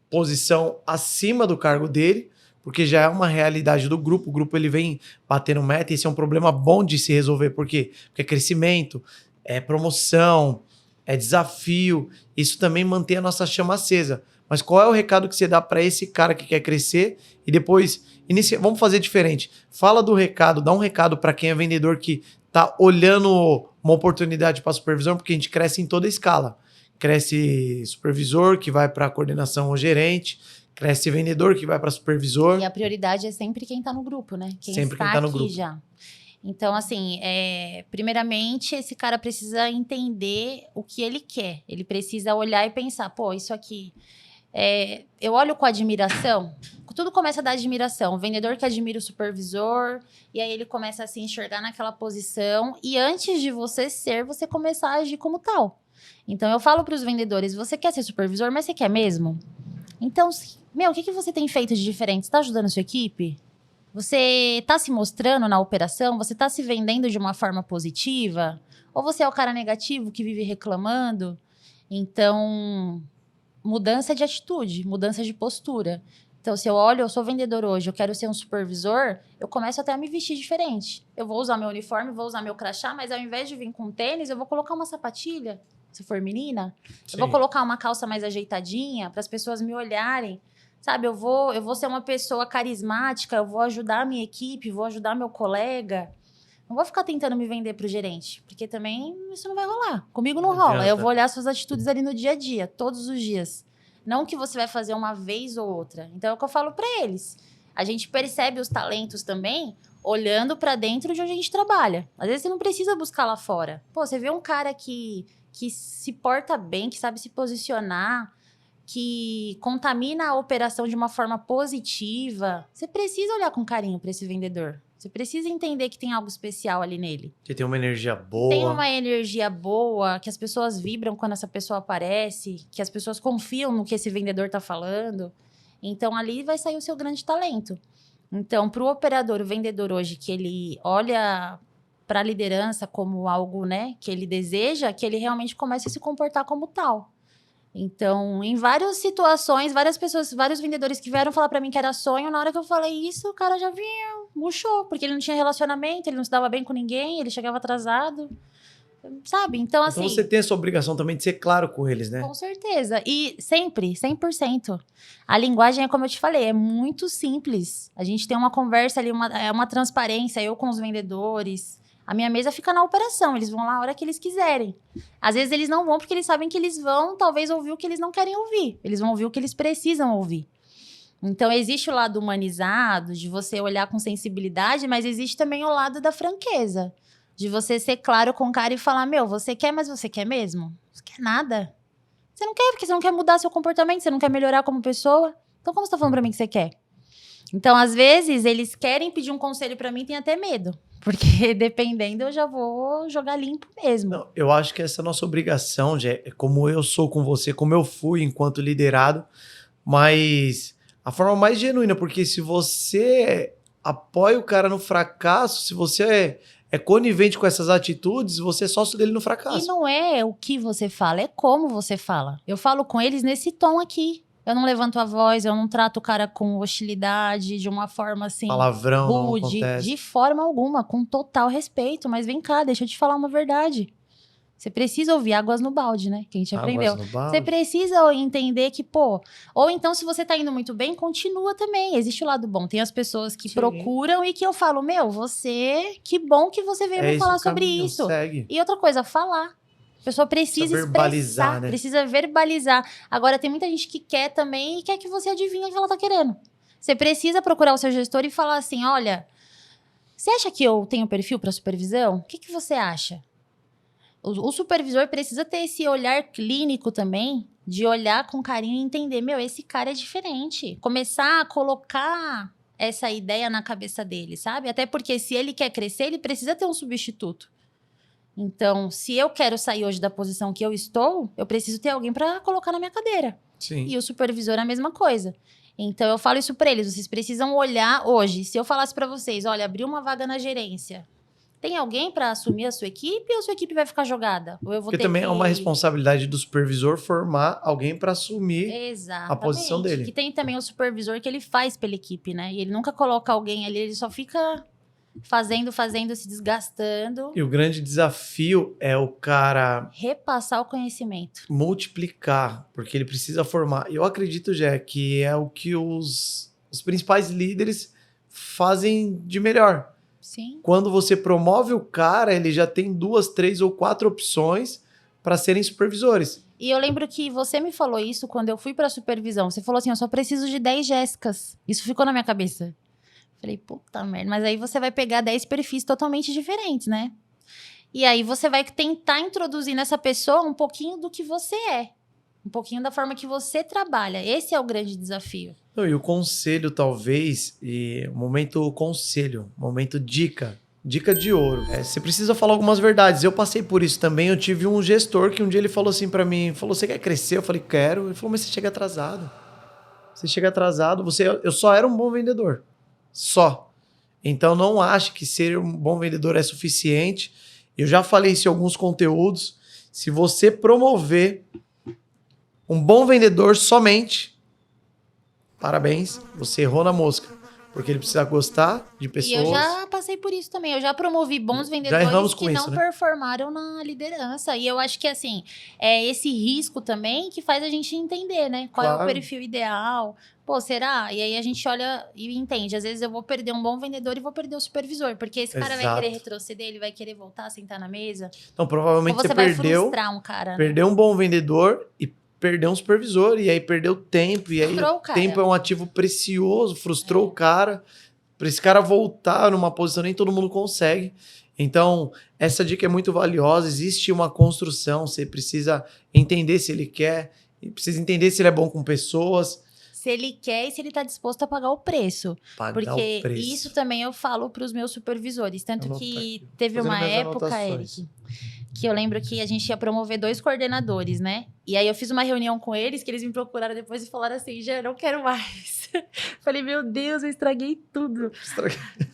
posição acima do cargo dele, porque já é uma realidade do grupo, o grupo ele vem batendo meta, e esse é um problema bom de se resolver, por quê? Porque é crescimento, é promoção, é desafio, isso também mantém a nossa chama acesa. Mas qual é o recado que você dá para esse cara que quer crescer e depois vamos fazer diferente. Fala do recado, dá um recado para quem é vendedor que está olhando uma oportunidade para supervisão, porque a gente cresce em toda a escala. Cresce supervisor que vai para coordenação ou gerente, cresce vendedor que vai para supervisor. E a prioridade é sempre quem está no grupo, né? Sempre quem tá no aqui grupo. Já. Então, assim, primeiramente, esse cara precisa entender o que ele quer. Ele precisa olhar e pensar, isso aqui... eu olho com admiração, tudo começa da admiração. O vendedor que admira o supervisor, e aí ele começa a se enxergar naquela posição, e antes de você ser, você começar a agir como tal. Então, eu falo para os vendedores, você quer ser supervisor, mas você quer mesmo? Então, o que você tem feito de diferente? Você está ajudando a sua equipe? Você está se mostrando na operação? Você está se vendendo de uma forma positiva? Ou você é o cara negativo que vive reclamando? Então, mudança de atitude, mudança de postura. Então, se eu sou vendedor hoje, eu quero ser um supervisor, eu começo até a me vestir diferente. Eu vou usar meu uniforme, vou usar meu crachá, mas ao invés de vir com tênis, eu vou colocar uma sapatilha, se for menina. Sim. Eu vou colocar uma calça mais ajeitadinha para as pessoas me olharem. Sabe, eu vou ser uma pessoa carismática, eu vou ajudar a minha equipe, vou ajudar meu colega. Não vou ficar tentando me vender pro gerente, porque também isso não vai rolar. Comigo não rola. Eu vou olhar suas atitudes ali no dia a dia, todos os dias. Não que você vai fazer uma vez ou outra. Então é o que eu falo para eles. A gente percebe os talentos também olhando para dentro de onde a gente trabalha. Às vezes você não precisa buscar lá fora. Você vê um cara que se porta bem, que sabe se posicionar, que contamina a operação de uma forma positiva. Você precisa olhar com carinho para esse vendedor. Você precisa entender que tem algo especial ali nele. Que tem uma energia boa. Tem uma energia boa, que as pessoas vibram quando essa pessoa aparece, que as pessoas confiam no que esse vendedor está falando. Então, ali vai sair o seu grande talento. Então, para o operador, o vendedor hoje, que ele olha para a liderança como algo, né, que ele deseja, que ele realmente comece a se comportar como tal. Então, em várias situações, várias pessoas, vários vendedores que vieram falar para mim que era sonho, na hora que eu falei isso, o cara já vinha, murchou, porque ele não tinha relacionamento, ele não se dava bem com ninguém, ele chegava atrasado, sabe? Então, assim... Então você tem essa obrigação também de ser claro com eles, né? Com certeza. E sempre, 100%. A linguagem é como eu te falei, é muito simples. A gente tem uma conversa ali, uma transparência, eu com os vendedores. A minha mesa fica na operação, eles vão lá a hora que eles quiserem. Às vezes eles não vão porque eles sabem que eles vão, talvez, ouvir o que eles não querem ouvir. Eles vão ouvir o que eles precisam ouvir. Então, existe o lado humanizado, de você olhar com sensibilidade, mas existe também o lado da franqueza. De você ser claro com o cara e falar, meu, você quer, mas você quer mesmo? Você quer nada. Você não quer porque você não quer mudar seu comportamento, você não quer melhorar como pessoa. Então, como você tá falando pra mim que você quer? Então, às vezes, eles querem pedir um conselho pra mim e tem até medo. Porque, dependendo, eu já vou jogar limpo mesmo. Não, eu acho que essa é a nossa obrigação, Jé, é como eu sou com você, como eu fui enquanto liderado, mas a forma mais genuína, porque se você apoia o cara no fracasso, se você é conivente com essas atitudes, você é sócio dele no fracasso. E não é o que você fala, é como você fala. Eu falo com eles nesse tom aqui. Eu não levanto a voz, eu não trato o cara com hostilidade, de uma forma assim... Palavrão não rude, acontece. de forma alguma, com total respeito. Mas vem cá, deixa eu te falar uma verdade. Você precisa ouvir águas no balde, né? Que a gente aprendeu. Águas no balde. Você precisa entender que, pô... Ou então, se você tá indo muito bem, continua também. Existe o lado bom. Tem as pessoas que Sim. procuram e que eu falo, meu, você... Que bom que você veio me falar sobre isso. Segue. E outra coisa, falar. A pessoa precisa verbalizar, expressar, né? Precisa verbalizar. Agora, tem muita gente que quer também e quer que você adivinhe o que ela tá querendo. Você precisa procurar o seu gestor e falar assim, olha, você acha que eu tenho perfil para supervisão? O que você acha? O supervisor precisa ter esse olhar clínico também, de olhar com carinho e entender, meu, esse cara é diferente. Começar a colocar essa ideia na cabeça dele, sabe? Até porque se ele quer crescer, ele precisa ter um substituto. Então, se eu quero sair hoje da posição que eu estou, eu preciso ter alguém para colocar na minha cadeira. Sim. E o supervisor é a mesma coisa. Então, eu falo isso para eles. Vocês precisam olhar hoje. Se eu falasse para vocês, olha, abriu uma vaga na gerência. Tem alguém para assumir a sua equipe ou a sua equipe vai ficar jogada? Ou eu vou Porque ter também que... é uma responsabilidade do supervisor formar alguém para assumir Exatamente. a posição dele. Que tem também o supervisor que ele faz pela equipe, né? E ele nunca coloca alguém ali, ele só fica... fazendo, se desgastando. E o grande desafio é o cara repassar o conhecimento. Multiplicar, porque ele precisa formar. Eu acredito, Jé, que é o que os principais líderes fazem de melhor. Sim. Quando você promove o cara, ele já tem 2, 3 ou 4 opções para serem supervisores. E eu lembro que você me falou isso quando eu fui para supervisão. Você falou assim, eu só preciso de 10 Jéssicas. Isso ficou na minha cabeça. Falei, puta merda, mas aí você vai pegar 10 perfis totalmente diferentes, né? E aí você vai tentar introduzir nessa pessoa um pouquinho do que você é. Um pouquinho da forma que você trabalha. Esse é o grande desafio. Não, e o conselho, talvez, momento conselho, momento dica de ouro. Você precisa falar algumas verdades. Eu passei por isso também. Eu tive um gestor que um dia ele falou assim pra mim, falou, você quer crescer? Eu falei, quero. Ele falou, mas você chega atrasado. Você chega atrasado. Eu só era um bom vendedor. Só. Então não acho que ser um bom vendedor é suficiente. Eu já falei isso em alguns conteúdos. Se você promover um bom vendedor somente, parabéns, você errou na mosca. Porque ele precisa gostar de pessoas. E eu já passei por isso também. Eu já promovi bons vendedores que não performaram na liderança. E eu acho que, assim, é esse risco também que faz a gente entender, né? Qual é o perfil ideal. Pô, será? E aí a gente olha e entende. Às vezes eu vou perder um bom vendedor e vou perder o supervisor. Porque esse cara vai querer retroceder, ele vai querer voltar, sentar na mesa. Então, provavelmente ou você vai frustrar um cara. Perdeu um bom vendedor e perdeu um supervisor, e aí perdeu tempo, e aí o tempo é um ativo precioso, frustrou o cara. Para esse cara voltar numa posição, nem todo mundo consegue. Então, essa dica é muito valiosa, existe uma construção, você precisa entender se ele quer, precisa entender se ele é bom com pessoas. Se ele quer e se ele está disposto a pagar o preço. Porque isso também eu falo para os meus supervisores. Tanto que teve uma época, Eric, que eu lembro que a gente ia promover 2 coordenadores, né? E aí eu fiz uma reunião com eles, que eles me procuraram depois e falaram assim, já não quero mais. Falei, meu Deus, eu estraguei tudo.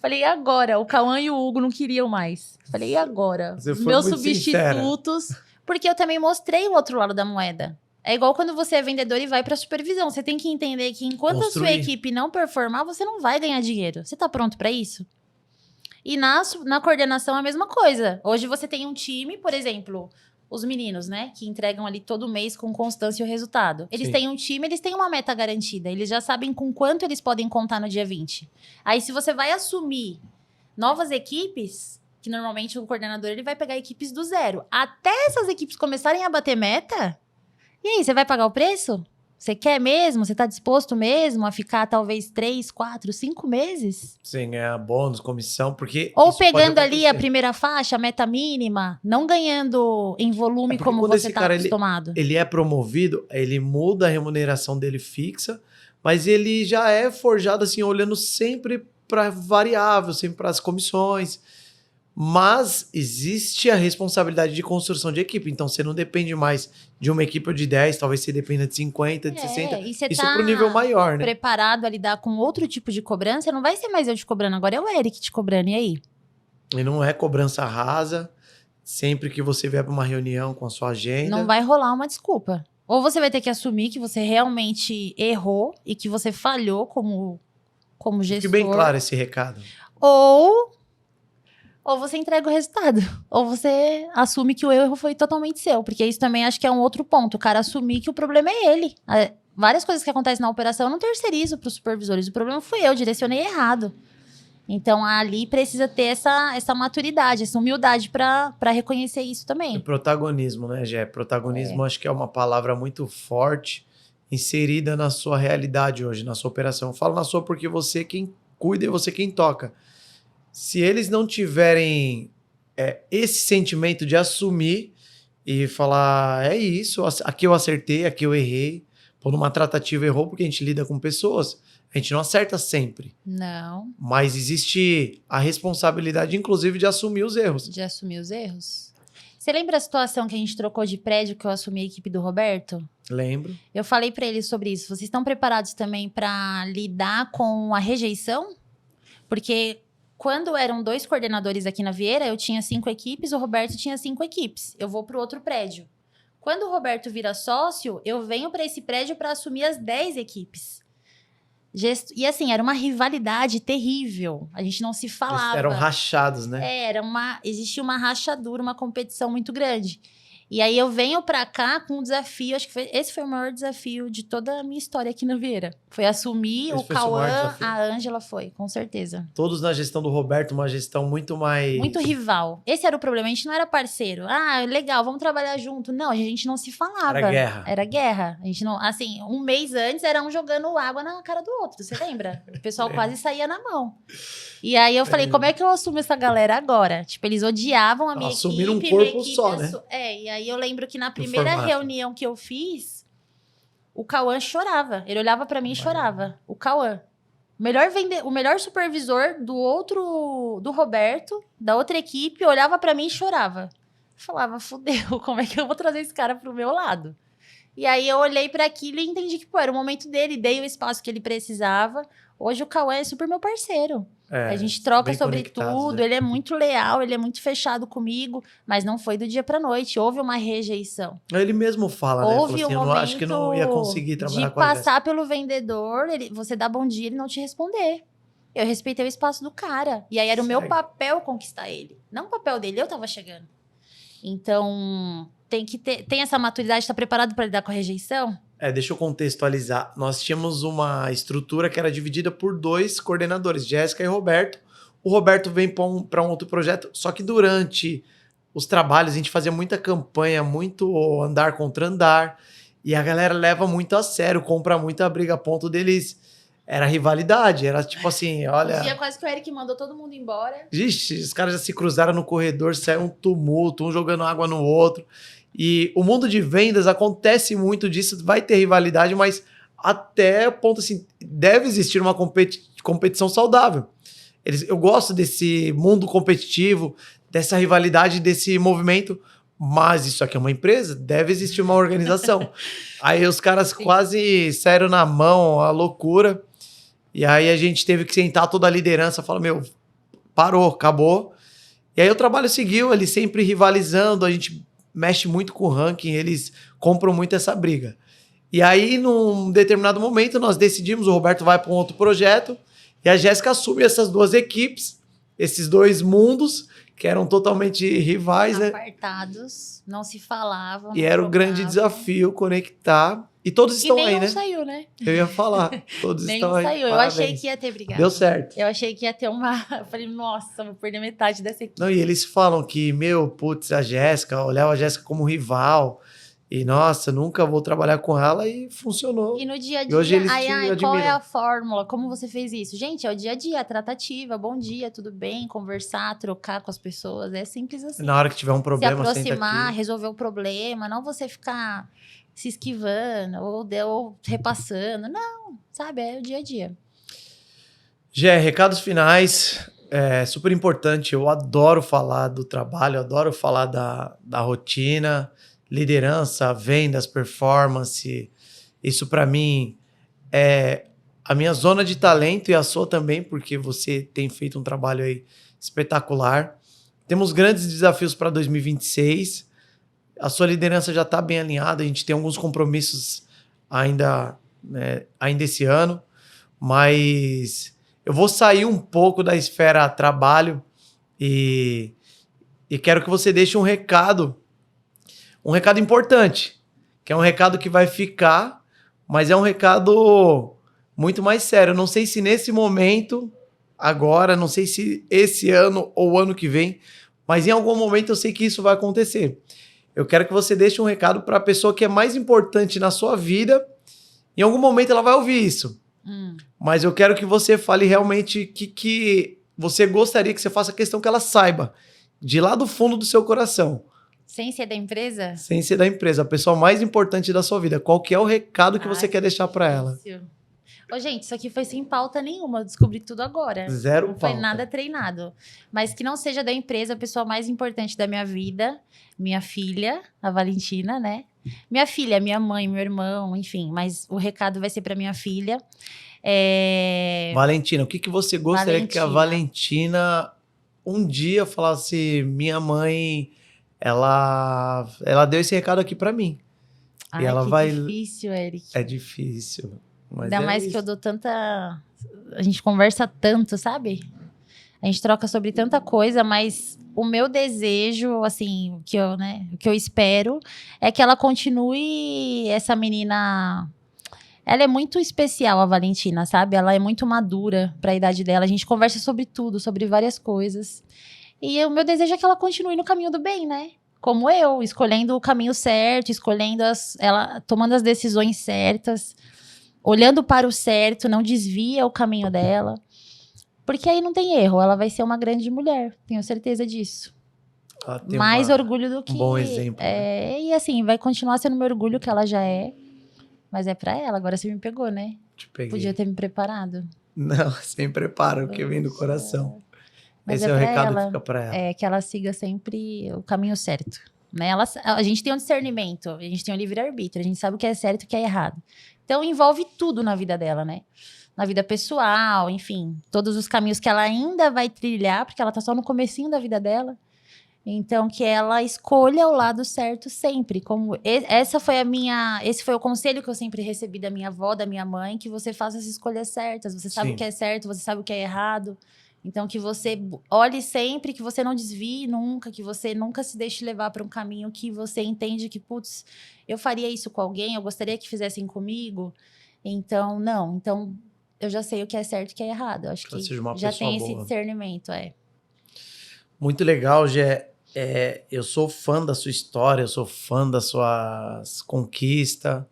Falei, e agora? O Cauã e o Hugo não queriam mais. Falei, e agora? Você Os foi meus muito substitutos. Porque eu também mostrei o outro lado da moeda. É igual quando você é vendedor e vai pra supervisão. Você tem que entender que enquanto a sua equipe não performar, você não vai ganhar dinheiro. Você tá pronto pra isso? E na coordenação é a mesma coisa. Hoje você tem um time, por exemplo, os meninos, né? Que entregam ali todo mês com constância o resultado. Eles Sim. têm um time, eles têm uma meta garantida. Eles já sabem com quanto eles podem contar no dia 20. Aí se você vai assumir novas equipes, que normalmente o coordenador ele vai pegar equipes do zero. Até essas equipes começarem a bater meta, e aí, você vai pagar o preço? Você quer mesmo? Você tá disposto mesmo a ficar talvez 3, 4, 5 meses? Sem ganhar bônus, comissão, porque... Ou isso pode pegando ali a acontecer. primeira faixa, a meta mínima, não ganhando em volume Porque como quando você esse tá cara, acostumado. Ele é promovido, ele muda a remuneração dele fixa, mas ele já é forjado assim, olhando sempre para variável, sempre para as comissões. Mas existe a responsabilidade de construção de equipe. Então, você não depende mais de uma equipe de 10, talvez você dependa de 50, de 60. E você Isso tá para o nível maior, né? preparado a lidar com outro tipo de cobrança, não vai ser mais eu te cobrando, agora é o Eric te cobrando, e aí? E não é cobrança rasa. Sempre que você vier para uma reunião com a sua agenda. Não vai rolar uma desculpa. Ou você vai ter que assumir que você realmente errou e que você falhou como gestor. Fique bem claro esse recado. Ou você entrega o resultado. Ou você assume que o erro foi totalmente seu. Porque isso também acho que é um outro ponto. O cara assumir que o problema é ele. Várias coisas que acontecem na operação eu não terceirizo para os supervisores. O problema foi eu, direcionei errado. Então, ali precisa ter essa maturidade, essa humildade para reconhecer isso E também. protagonismo, né, Gé? Protagonismo acho que é uma palavra muito forte inserida na sua realidade hoje, na sua operação. Eu falo na sua porque você é quem cuida e você é quem toca. Se eles não tiverem esse sentimento de assumir e falar, é isso, aqui eu acertei, aqui eu errei, por uma tratativa errou, porque a gente lida com pessoas, a gente não acerta sempre. Não. Mas existe a responsabilidade, inclusive, de assumir os erros. De assumir os erros. Você lembra a situação que a gente trocou de prédio que eu assumi a equipe do Roberto? Lembro. Eu falei para eles sobre isso. Vocês estão preparados também para lidar com a rejeição? Porque quando eram 2 coordenadores aqui na Vieira, eu tinha 5 equipes, o Roberto tinha 5 equipes. Eu vou para o outro prédio. Quando o Roberto vira sócio, eu venho para esse prédio para assumir as 10 equipes. E assim, era uma rivalidade terrível. A gente não se falava. Eles eram rachados, né? Existia uma rachadura, uma competição muito grande. E aí eu venho pra cá com um desafio, acho que esse foi o maior desafio de toda a minha história aqui na Vieira. Foi assumir o Cauã, a Ângela foi, com certeza. Todos na gestão do Roberto, uma gestão muito mais... Muito rival. Esse era o problema, a gente não era parceiro. Ah, legal, vamos trabalhar junto. Não, a gente não se falava. Era guerra. Era guerra. A gente não, assim, um mês antes era um jogando água na cara do outro, você lembra? O pessoal quase saía na mão. E aí eu falei, como é que eu assumo essa galera agora? Tipo, eles odiavam a minha equipe. Assumiram um corpo só, né? E aí eu lembro que na primeira reunião que eu fiz, o Cauã chorava. Ele olhava pra mim e chorava. O Cauã. O melhor supervisor do Roberto, da outra equipe, olhava pra mim e chorava. Falava, fudeu, como é que eu vou trazer esse cara pro meu lado? E aí eu olhei pra aquilo e entendi que, era o momento dele, dei o espaço que ele precisava. Hoje o Cauã é super meu parceiro. A gente troca sobre tudo, né? Ele é muito leal, ele é muito fechado comigo, mas não foi do dia pra noite, houve uma rejeição. Ele mesmo fala, né? Houve assim, eu não acho que não ia conseguir trabalhar com ele. De passar pelo vendedor, você dá bom dia e ele não te responder. Eu respeitei o espaço do cara. E aí era o meu papel conquistar ele. Não o papel dele, eu tava chegando. Então, tem essa maturidade, tá preparado pra lidar com a rejeição? Deixa eu contextualizar. Nós tínhamos uma estrutura que era dividida por 2 coordenadores, Jéssica e Roberto. O Roberto vem para um outro projeto, só que durante os trabalhos a gente fazia muita campanha, muito andar contra andar, e a galera leva muito a sério, compra muita briga a ponto deles... Era rivalidade, era tipo assim, olha... Um dia quase que o Eric mandou todo mundo embora. Ixi, os caras já se cruzaram no corredor, saiu um tumulto, um jogando água no outro. E o mundo de vendas acontece muito disso, vai ter rivalidade, mas até o ponto assim, deve existir uma competição saudável. Eu gosto desse mundo competitivo, dessa rivalidade, desse movimento, Mas isso aqui é uma empresa, deve existir uma organização. Aí os caras quase saíram na mão, a loucura. E aí a gente teve que sentar toda a liderança, falar, meu, parou, acabou. E aí o trabalho seguiu, eles sempre rivalizando, a gente mexe muito com o ranking, eles compram muito essa briga. E aí, num determinado momento, nós decidimos, o Roberto vai para um outro projeto, e a Jéssica assume essas duas equipes, esses dois mundos, que eram totalmente rivais, né? Apartados, não se falavam. E era o grande desafio conectar. E todos estão aí, né? Nenhum saiu, né? Eu ia falar. Todos estão aí. Saiu. Parabéns. Eu achei que ia ter brigado. Deu certo. Eu achei que ia ter uma... Eu falei, nossa, vou perder metade dessa equipe. Não, e eles falam que, putz, a Jéssica, olhava a Jéssica como rival. E, nossa, nunca vou trabalhar com ela, e funcionou. E no dia a dia, e hoje eles qual é a fórmula? Como você fez isso? Gente, é o dia a dia, a tratativa, bom dia, tudo bem, conversar, trocar com as pessoas, é simples assim. Na hora que tiver um problema, se aproximar, resolver o problema, não você ficar se esquivando ou repassando, não, sabe, é o dia a dia. Gé, recados finais, é super importante, eu adoro falar do trabalho, adoro falar da rotina, liderança, vendas, performance, isso para mim é a minha zona de talento e a sua também, porque você tem feito um trabalho aí espetacular. Temos grandes desafios para 2026, a sua liderança já está bem alinhada, a gente tem alguns compromissos ainda esse ano, mas eu vou sair um pouco da esfera trabalho e quero que você deixe um recado importante, que é um recado que vai ficar, mas é um recado muito mais sério. Eu não sei se nesse momento, agora, não sei se esse ano ou ano que vem, mas em algum momento eu sei que isso vai acontecer. Eu quero que você deixe um recado para a pessoa que é mais importante na sua vida. Em algum momento ela vai ouvir isso. Mas eu quero que você fale realmente que você gostaria que você faça questão que ela saiba, de lá do fundo do seu coração. Sem ser da empresa? Sem ser da empresa. A pessoa mais importante da sua vida. Qual que é o recado que você quer deixar para ela? Ô, gente, isso aqui foi sem pauta nenhuma. Eu descobri tudo agora. Zero pauta. Não foi nada treinado. Mas que não seja da empresa, a pessoa mais importante da minha vida. Minha filha, a Valentina, né? Minha filha, minha mãe, meu irmão, enfim. Mas o recado vai ser para minha filha. Valentina, o que você gostaria que a Valentina um dia falasse, minha mãe... Ela deu esse recado aqui pra mim. Ai, e ela que difícil, Eric. É difícil. Mas ainda mais isso. Que eu dou tanta... A gente conversa tanto, sabe? A gente troca sobre tanta coisa, mas o meu desejo, assim, o que eu espero é que ela continue essa menina... Ela é muito especial, a Valentina, sabe? Ela é muito madura pra idade dela. A gente conversa sobre tudo, sobre várias coisas. E o meu desejo é que ela continue no caminho do bem, né? Como eu, escolhendo o caminho certo, ela tomando as decisões certas, olhando para o certo, não desvia o caminho dela. Porque aí não tem erro, ela vai ser uma grande mulher, tenho certeza disso. Mais orgulho do que... Um bom exemplo. E assim, vai continuar sendo meu orgulho que ela já é, mas é pra ela, agora você me pegou, né? Te peguei. Podia ter me preparado. Não, sem preparo, porque vem do coração. Mas esse é o recado que fica pra ela. É que ela siga sempre o caminho certo. Né? A gente tem um discernimento, a gente tem um livre-arbítrio, a gente sabe o que é certo e o que é errado. Então envolve tudo na vida dela, né? Na vida pessoal, enfim, todos os caminhos que ela ainda vai trilhar, porque ela tá só no comecinho da vida dela. Então que ela escolha o lado certo sempre. Esse foi o conselho que eu sempre recebi da minha avó, da minha mãe, que você faça as escolhas certas. Você sabe o que é certo, você sabe o que é errado. Então, que você olhe sempre, que você não desvie nunca, que você nunca se deixe levar para um caminho que você entende que, putz, eu faria isso com alguém, eu gostaria que fizessem comigo. Então, não. Então, eu já sei o que é certo e o que é errado. Eu acho que já tem esse discernimento, Muito legal, Gé. Eu sou fã da sua história, eu sou fã das suas conquistas.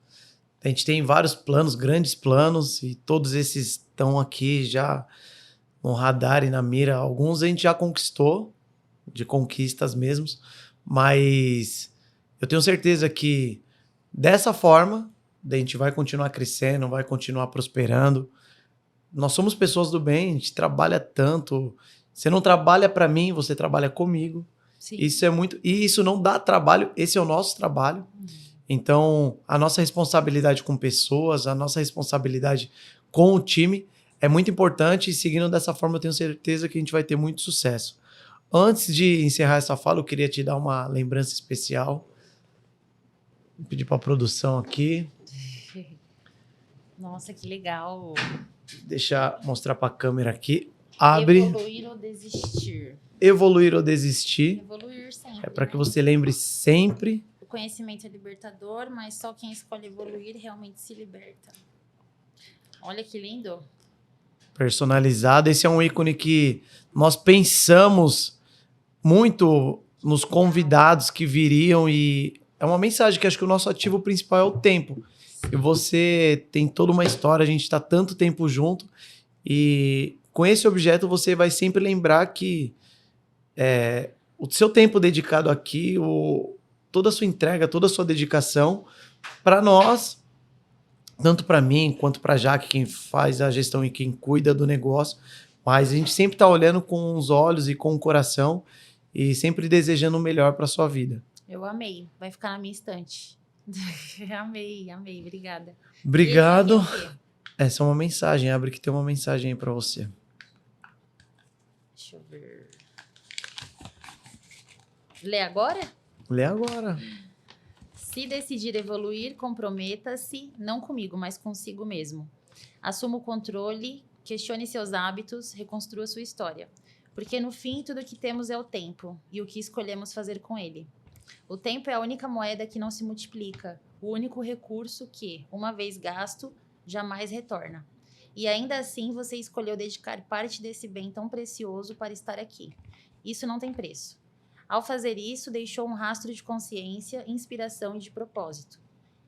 A gente tem vários planos, grandes planos, e todos esses estão aqui já... no radar e na mira. Alguns a gente já conquistou, de conquistas mesmo, mas eu tenho certeza que dessa forma a gente vai continuar crescendo, vai continuar prosperando. Nós somos pessoas do bem, a gente trabalha tanto. Você não trabalha para mim, você trabalha comigo. Sim. Isso é muito... E isso não dá trabalho, esse é o nosso trabalho. Então, a nossa responsabilidade com pessoas, a nossa responsabilidade com o time é muito importante e seguindo dessa forma eu tenho certeza que a gente vai ter muito sucesso. Antes de encerrar essa fala, eu queria te dar uma lembrança especial. Vou pedir para a produção aqui. Nossa, que legal. Deixa eu mostrar para a câmera aqui. Abre. Evoluir ou desistir? Evoluir ou desistir. Evoluir sempre. É para né? que você lembre sempre. O conhecimento é libertador, mas só quem escolhe evoluir realmente se liberta. Olha que lindo. Personalizado. Esse é um ícone que nós pensamos muito nos convidados que viriam e é uma mensagem que acho que o nosso ativo principal é o tempo. E você tem toda uma história, a gente está tanto tempo junto e com esse objeto você vai sempre lembrar que o seu tempo dedicado aqui, toda a sua entrega, toda a sua dedicação para nós, tanto para mim quanto para a Jaque, quem faz a gestão e quem cuida do negócio, mas a gente sempre está olhando com os olhos e com o coração e sempre desejando o melhor para sua vida. Eu amei. Vai ficar na minha estante. Amei, obrigada. Obrigado. Esse aqui é o quê? Essa é uma mensagem, abre que tem uma mensagem aí para você. Deixa eu ver. Lê agora? Lê agora. Se decidir evoluir, comprometa-se, não comigo, mas consigo mesmo. Assuma o controle, questione seus hábitos, reconstrua sua história. Porque no fim, tudo que temos é o tempo e o que escolhemos fazer com ele. O tempo é a única moeda que não se multiplica, o único recurso que, uma vez gasto, jamais retorna. E ainda assim, você escolheu dedicar parte desse bem tão precioso para estar aqui. Isso não tem preço. Ao fazer isso, deixou um rastro de consciência, inspiração e de propósito.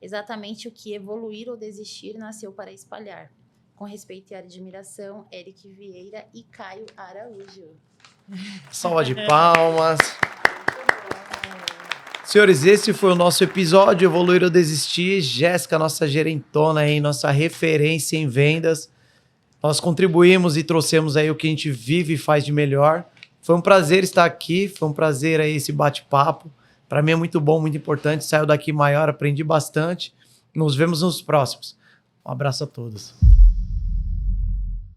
Exatamente o que evoluir ou desistir nasceu para espalhar. Com respeito e admiração, Eric Vieira e Caio Araújo. Salva de palmas. Senhores, esse foi o nosso episódio Evoluir ou Desistir. Jéssica, nossa gerentona aí, nossa referência em vendas. Nós contribuímos e trouxemos aí o que a gente vive e faz de melhor. Foi um prazer estar aqui, foi um prazer aí esse bate-papo. Para mim é muito bom, muito importante. Saio daqui maior, aprendi bastante. Nos vemos nos próximos. Um abraço a todos.